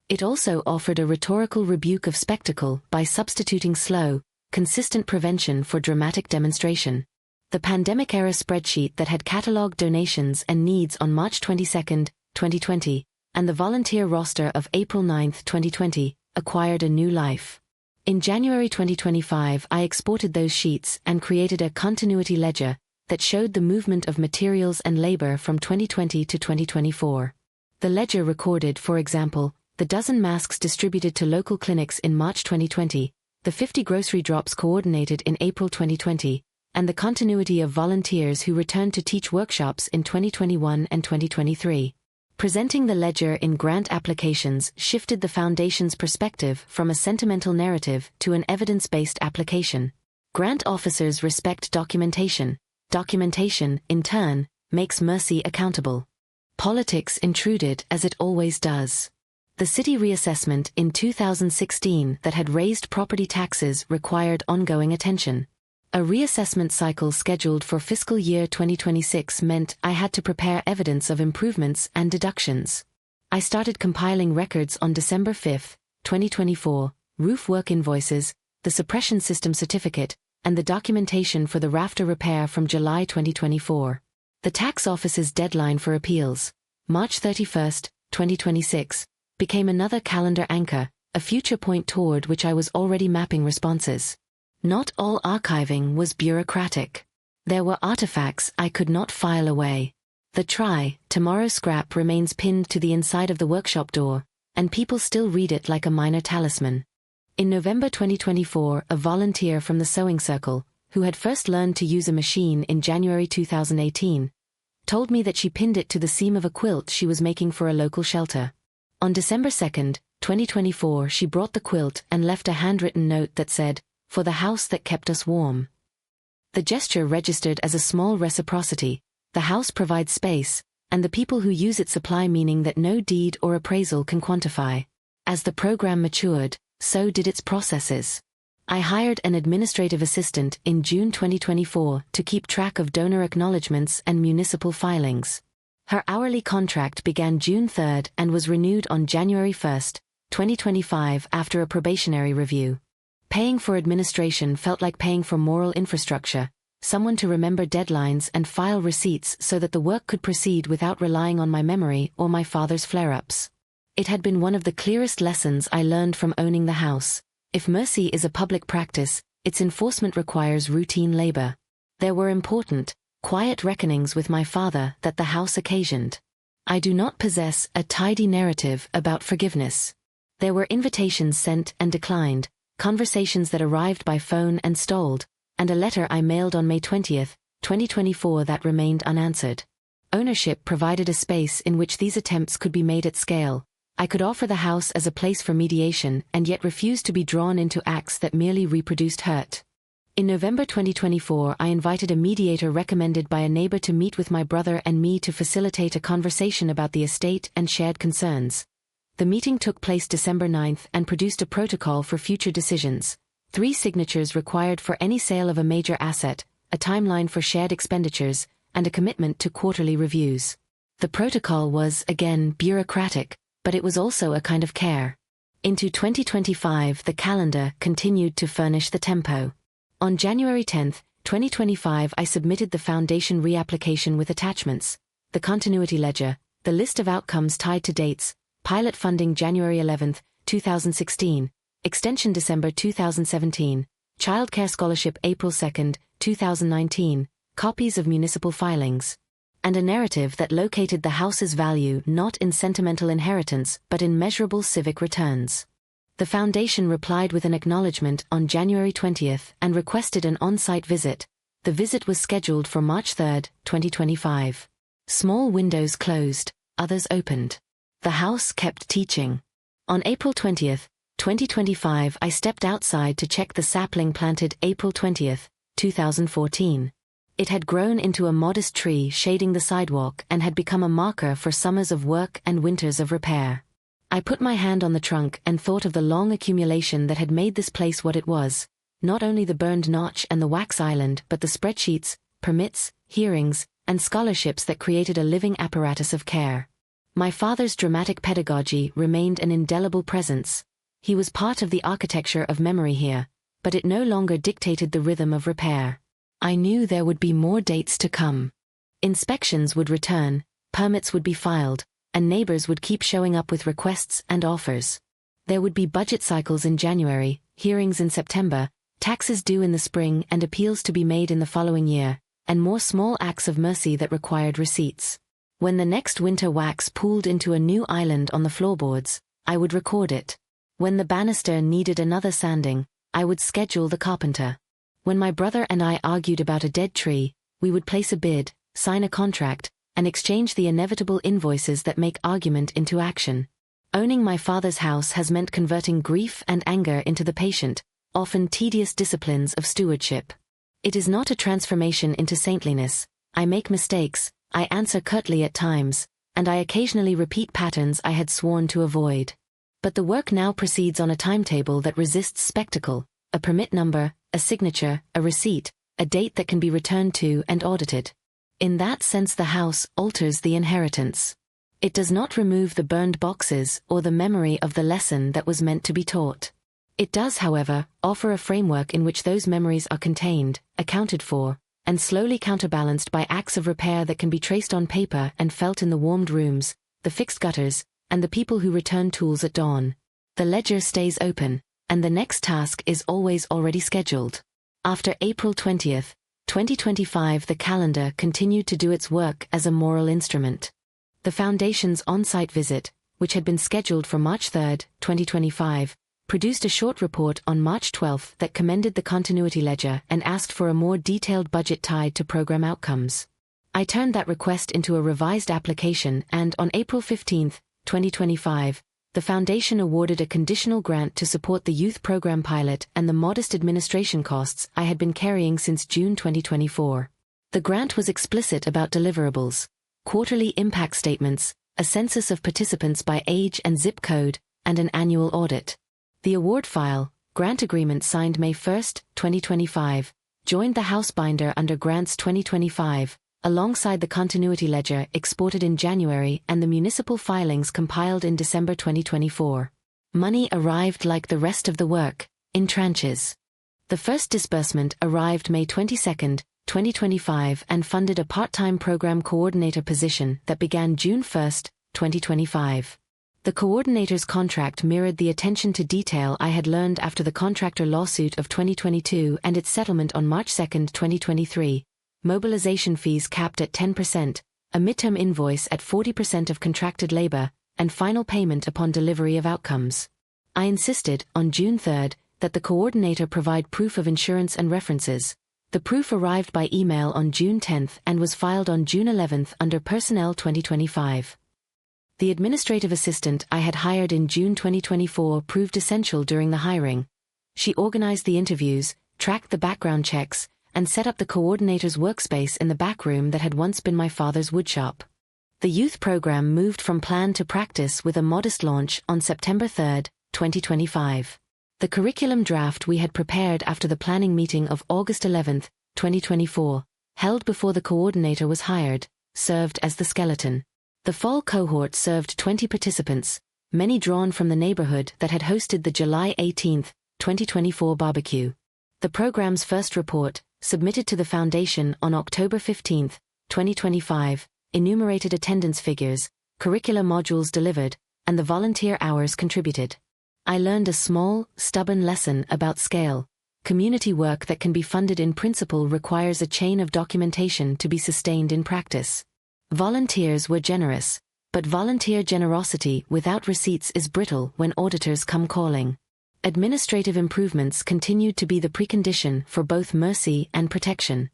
It also offered a rhetorical rebuke of spectacle by substituting slow, consistent prevention for dramatic demonstration. The pandemic-era spreadsheet that had catalogued donations and needs on March 22, 2020, and the volunteer roster of April 9, 2020, acquired a new life. In January 2025, I exported those sheets and created a continuity ledger that showed the movement of materials and labor from 2020 to 2024. The ledger recorded, for example, the dozen masks distributed to local clinics in March 2020, the 50 grocery drops coordinated in April 2020, and the continuity of volunteers who returned to teach workshops in 2021 and 2023. Presenting the ledger in grant applications shifted the Foundation's perspective from a sentimental narrative to an evidence-based application. Grant officers respect documentation. Documentation, in turn, makes mercy accountable. Politics intruded as it always does. The city reassessment in 2016 that had raised property taxes required ongoing attention. A reassessment cycle scheduled for fiscal year 2026 meant I had to prepare evidence of improvements and deductions. I started compiling records on December 5, 2024, roof work invoices, the suppression system certificate, and the documentation for the rafter repair from July 2024. The tax office's deadline for appeals, March 31, 2026, became another calendar anchor, a future point toward which I was already mapping responses. Not all archiving was bureaucratic. There were artifacts I could not file away. The "Try Tomorrow" scrap remains pinned to the inside of the workshop door, and people still read it like a minor talisman. In November 2024, a volunteer from the sewing circle, who had first learned to use a machine in January 2018, told me that she pinned it to the seam of a quilt she was making for a local shelter. On December 2, 2024, she brought the quilt and left a handwritten note that said, "For the house that kept us warm." The gesture registered as a small reciprocity. The house provides space, and the people who use it supply meaning that no deed or appraisal can quantify. As the program matured, so did its processes. I hired an administrative assistant in June 2024 to keep track of donor acknowledgements and municipal filings. Her hourly contract began June 3 and was renewed on January 1, 2025 after a probationary review. Paying for administration felt like paying for moral infrastructure, someone to remember deadlines and file receipts so that the work could proceed without relying on my memory or my father's flare-ups. It had been one of the clearest lessons I learned from owning the house. If mercy is a public practice, its enforcement requires routine labor. There were important, quiet reckonings with my father that the house occasioned. I do not possess a tidy narrative about forgiveness. There were invitations sent and declined, conversations that arrived by phone and stalled, and a letter I mailed on May 20, 2024 that remained unanswered. Ownership provided a space in which these attempts could be made at scale. I could offer the house as a place for mediation and yet refuse to be drawn into acts that merely reproduced hurt. In November 2024, I invited a mediator recommended by a neighbor to meet with my brother and me to facilitate a conversation about the estate and shared concerns. The meeting took place December 9 and produced a protocol for future decisions: 3 signatures required for any sale of a major asset, a timeline for shared expenditures, and a commitment to quarterly reviews. The protocol was, again, bureaucratic, but it was also a kind of care. Into 2025, the calendar continued to furnish the tempo. On January 10, 2025, I submitted the Foundation reapplication with attachments: the continuity ledger, the list of outcomes tied to dates, pilot funding January 11, 2016, extension December 2017, childcare scholarship April 2, 2019, copies of municipal filings, and a narrative that located the house's value not in sentimental inheritance but in measurable civic returns. The Foundation replied with an acknowledgement on January 20 and requested an on-site visit. The visit was scheduled for March 3, 2025. Small windows closed, others opened. The house kept teaching. On April 20th, 2025, I stepped outside to check the sapling planted April 20th, 2014. It had grown into a modest tree shading the sidewalk and had become a marker for summers of work and winters of repair. I put my hand on the trunk and thought of the long accumulation that had made this place what it was, not only the burned notch and the wax island but the spreadsheets, permits, hearings, and scholarships that created a living apparatus of care. My father's dramatic pedagogy remained an indelible presence. He was part of the architecture of memory here, but it no longer dictated the rhythm of repair. I knew there would be more dates to come. Inspections would return, permits would be filed, and neighbors would keep showing up with requests and offers. There would be budget cycles in January, hearings in September, taxes due in the spring and appeals to be made in the following year, and more small acts of mercy that required receipts. When the next winter wax pooled into a new island on the floorboards, I would record it. When the banister needed another sanding, I would schedule the carpenter. When my brother and I argued about a dead tree, we would place a bid, sign a contract, and exchange the inevitable invoices that make argument into action. Owning my father's house has meant converting grief and anger into the patient, often tedious disciplines of stewardship. It is not a transformation into saintliness. I make mistakes, I answer curtly at times, and I occasionally repeat patterns I had sworn to avoid. But the work now proceeds on a timetable that resists spectacle, a permit number, a signature, a receipt, a date that can be returned to and audited. In that sense the house alters the inheritance. It does not remove the burned boxes or the memory of the lesson that was meant to be taught. It does, however, offer a framework in which those memories are contained, accounted for, and slowly counterbalanced by acts of repair that can be traced on paper and felt in the warmed rooms, the fixed gutters, and the people who return tools at dawn. The ledger stays open, and the next task is always already scheduled. After April 20th, 2025, the calendar continued to do its work as a moral instrument. The Foundation's on-site visit, which had been scheduled for March 3, 2025, produced a short report on March 12 that commended the continuity ledger and asked for a more detailed budget tied to program outcomes. I turned that request into a revised application and, on April 15, 2025, the Foundation awarded a conditional grant to support the youth program pilot and the modest administration costs I had been carrying since June 2024. The grant was explicit about deliverables, quarterly impact statements, a census of participants by age and zip code, and an annual audit. The award file, grant agreement signed May 1, 2025, joined the house binder under Grants 2025, alongside the continuity ledger exported in January and the municipal filings compiled in December 2024. Money arrived like the rest of the work, in tranches. The first disbursement arrived May 22, 2025 and funded a part-time program coordinator position that began June 1, 2025. The coordinator's contract mirrored the attention to detail I had learned after the contractor lawsuit of 2022 and its settlement on March 2, 2023. Mobilization fees capped at 10%, a midterm invoice at 40% of contracted labor, and final payment upon delivery of outcomes. I insisted, on June 3, that the coordinator provide proof of insurance and references. The proof arrived by email on June 10 and was filed on June 11 under Personnel 2025. The administrative assistant I had hired in June 2024 proved essential during the hiring. She organized the interviews, tracked the background checks, and set up the coordinator's workspace in the back room that had once been my father's woodshop. The youth program moved from plan to practice with a modest launch on September 3, 2025. The curriculum draft we had prepared after the planning meeting of August 11, 2024, held before the coordinator was hired, served as the skeleton. The fall cohort served 20 participants, many drawn from the neighborhood that had hosted the July 18, 2024 barbecue. The program's first report, submitted to the Foundation on October 15, 2025, enumerated attendance figures, curricular modules delivered, and the volunteer hours contributed. I learned a small, stubborn lesson about scale. Community work that can be funded in principle requires a chain of documentation to be sustained in practice. Volunteers were generous, but volunteer generosity without receipts is brittle when auditors come calling. Administrative improvements continued to be the precondition for both mercy and protection.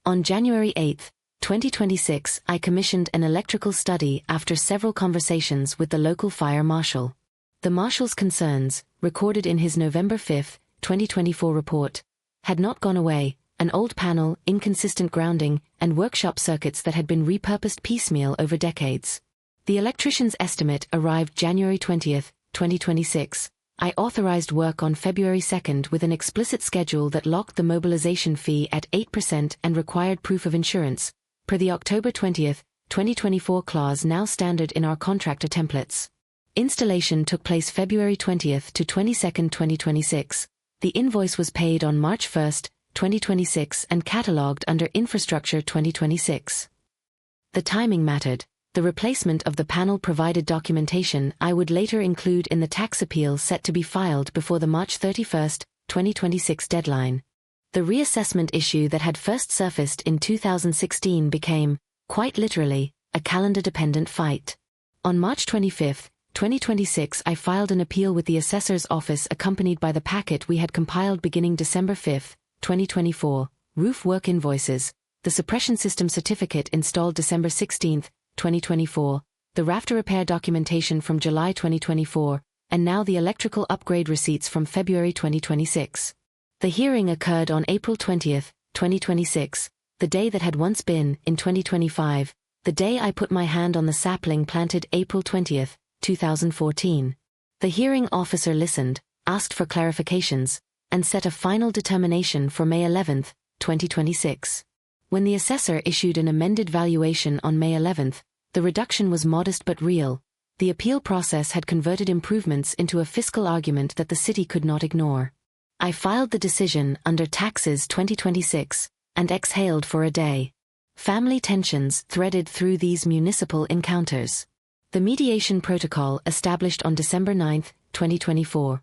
On January 8, 2026, I commissioned an electrical study after several conversations with the local fire marshal. The marshal's concerns, recorded in his November 5, 2024 report, had not gone away: an old panel, inconsistent grounding, and workshop circuits that had been repurposed piecemeal over decades. The electrician's estimate arrived January 20, 2026. I authorized work on February 2 with an explicit schedule that locked the mobilization fee at 8% and required proof of insurance, per the October 20, 2024 clause now standard in our contractor templates. Installation took place February 20 to 22, 2026. The invoice was paid on March 1, 2026 and catalogued under Infrastructure 2026. The timing mattered. The replacement of the panel provided documentation I would later include in the tax appeal set to be filed before the March 31, 2026 deadline. The reassessment issue that had first surfaced in 2016 became, quite literally, a calendar-dependent fight. On March 25, 2026, I filed an appeal with the Assessor's Office accompanied by the packet we had compiled beginning December 5, 2024, roof work invoices, the suppression system certificate installed December 16, 2024, the rafter repair documentation from July 2024, and now the electrical upgrade receipts from February 2026. The hearing occurred on April 20, 2026, the day that had once been, in 2025, the day I put my hand on the sapling planted April 20, 2014. The hearing officer listened, asked for clarifications, and set a final determination for May 11, 2026. When the assessor issued an amended valuation on May 11, the reduction was modest but real. The appeal process had converted improvements into a fiscal argument that the city could not ignore. I filed the decision under Taxes 2026 and exhaled for a day. Family tensions threaded through these municipal encounters. The mediation protocol established on December 9, 2024.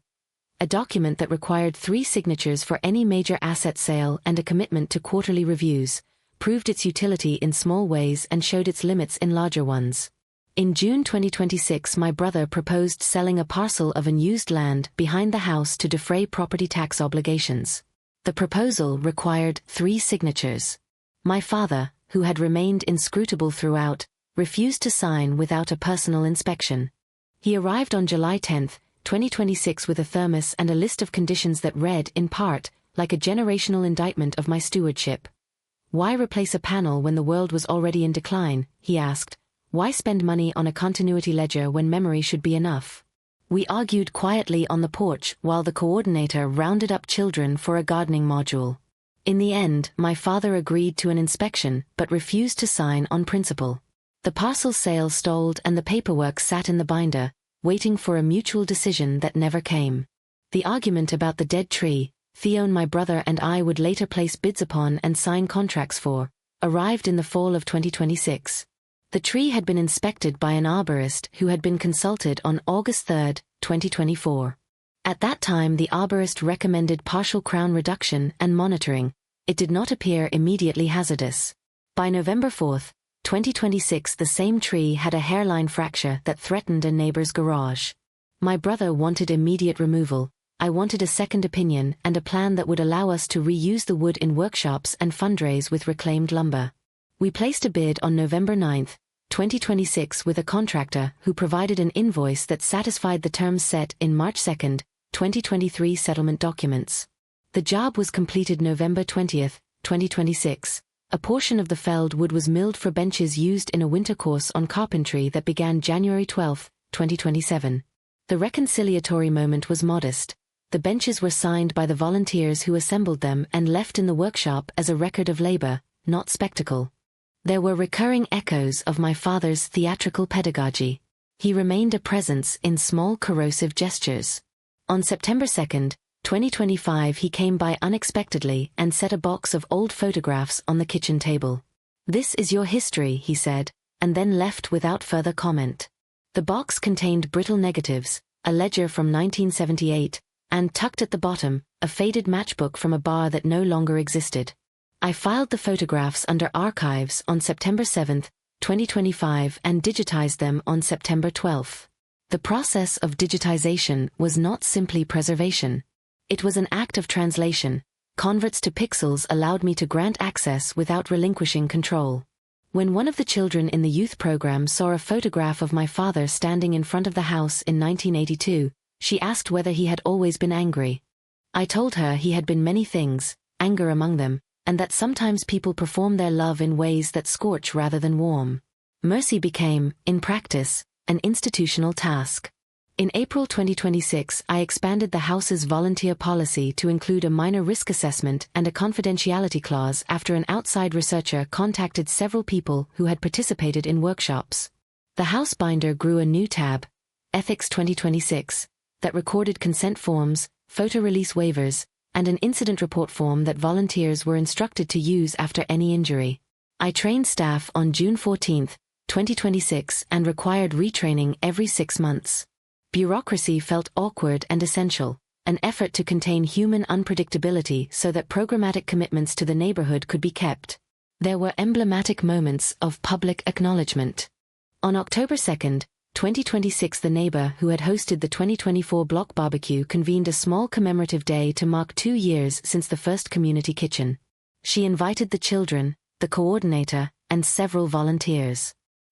A document that required 3 signatures for any major asset sale and a commitment to quarterly reviews, proved its utility in small ways and showed its limits in larger ones. In June 2026, my brother proposed selling a parcel of unused land behind the house to defray property tax obligations. The proposal required 3 signatures. My father, who had remained inscrutable throughout, refused to sign without a personal inspection. He arrived on July 10, 2026 with a thermos and a list of conditions that read, in part, like a generational indictment of my stewardship. Why replace a panel when the world was already in decline, he asked. Why spend money on a continuity ledger when memory should be enough? We argued quietly on the porch while the coordinator rounded up children for a gardening module. In the end, my father agreed to an inspection but refused to sign on principle. The parcel sale stalled and the paperwork sat in the binder, waiting for a mutual decision that never came. The argument about the dead tree, Theon, my brother, and I would later place bids upon and sign contracts for, arrived in the fall of 2026. The tree had been inspected by an arborist who had been consulted on August 3, 2024. At that time, the arborist recommended partial crown reduction and monitoring. It did not appear immediately hazardous. By November 4, 2026, the same tree had a hairline fracture that threatened a neighbor's garage. My brother wanted immediate removal. I wanted a second opinion and a plan that would allow us to reuse the wood in workshops and fundraise with reclaimed lumber. We placed a bid on November 9, 2026 with a contractor who provided an invoice that satisfied the terms set in March 2, 2023 settlement documents. The job was completed November 20, 2026. A portion of the felled wood was milled for benches used in a winter course on carpentry that began January 12, 2027. The reconciliatory moment was modest. The benches were signed by the volunteers who assembled them and left in the workshop as a record of labor, not spectacle. There were recurring echoes of my father's theatrical pedagogy. He remained a presence in small corrosive gestures. On September 2, 2025, he came by unexpectedly and set a box of old photographs on the kitchen table. "This is your history," he said, and then left without further comment. The box contained brittle negatives, a ledger from 1978, and tucked at the bottom, a faded matchbook from a bar that no longer existed. I filed the photographs under Archives on September 7, 2025 and digitized them on September 12. The process of digitization was not simply preservation. It was an act of translation. Converts to pixels allowed me to grant access without relinquishing control. When one of the children in the youth program saw a photograph of my father standing in front of the house in 1982, she asked whether he had always been angry. I told her he had been many things, anger among them, and that sometimes people perform their love in ways that scorch rather than warm. Mercy became, in practice, an institutional task. In April 2026, I expanded the house's volunteer policy to include a minor risk assessment and a confidentiality clause after an outside researcher contacted several people who had participated in workshops. The house binder grew a new tab, Ethics 2026, that recorded consent forms, photo release waivers, and an incident report form that volunteers were instructed to use after any injury. I trained staff on June 14, 2026 and required retraining every 6 months. Bureaucracy felt awkward and essential, an effort to contain human unpredictability so that programmatic commitments to the neighborhood could be kept. There were emblematic moments of public acknowledgement. On October 2, 2026, the neighbor who had hosted the 2024 block barbecue convened a small commemorative day to mark 2 years since the first community kitchen. She invited the children, the coordinator, and several volunteers.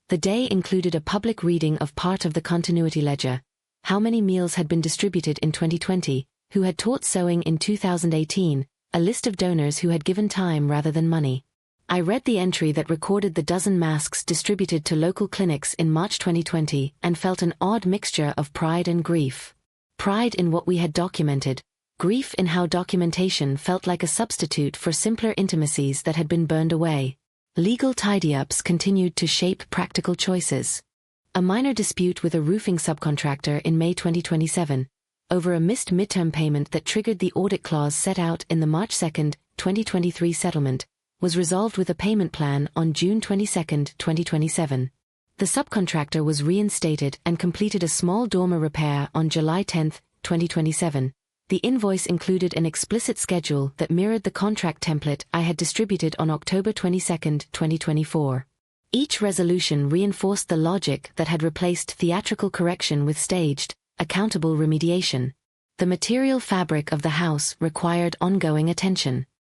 The day included a public reading of part of the continuity ledger, how many meals had been distributed in 2020, who had taught sewing in 2018, a list of donors who had given time rather than money. I read the entry that recorded the dozen masks distributed to local clinics in March 2020 and felt an odd mixture of pride and grief. Pride in what we had documented, grief in how documentation felt like a substitute for simpler intimacies that had been burned away. Legal tidy-ups continued to shape practical choices. A minor dispute with a roofing subcontractor in May 2027, over a missed midterm payment that triggered the audit clause set out in the March 2, 2023 settlement, was resolved with a payment plan on June 22, 2027. The subcontractor was reinstated and completed a small dormer repair on July 10, 2027. The invoice included an explicit schedule that mirrored the contract template I had distributed on October 22, 2024. Each resolution reinforced the logic that had replaced theatrical correction with staged, accountable remediation. The material fabric of the house required ongoing attention.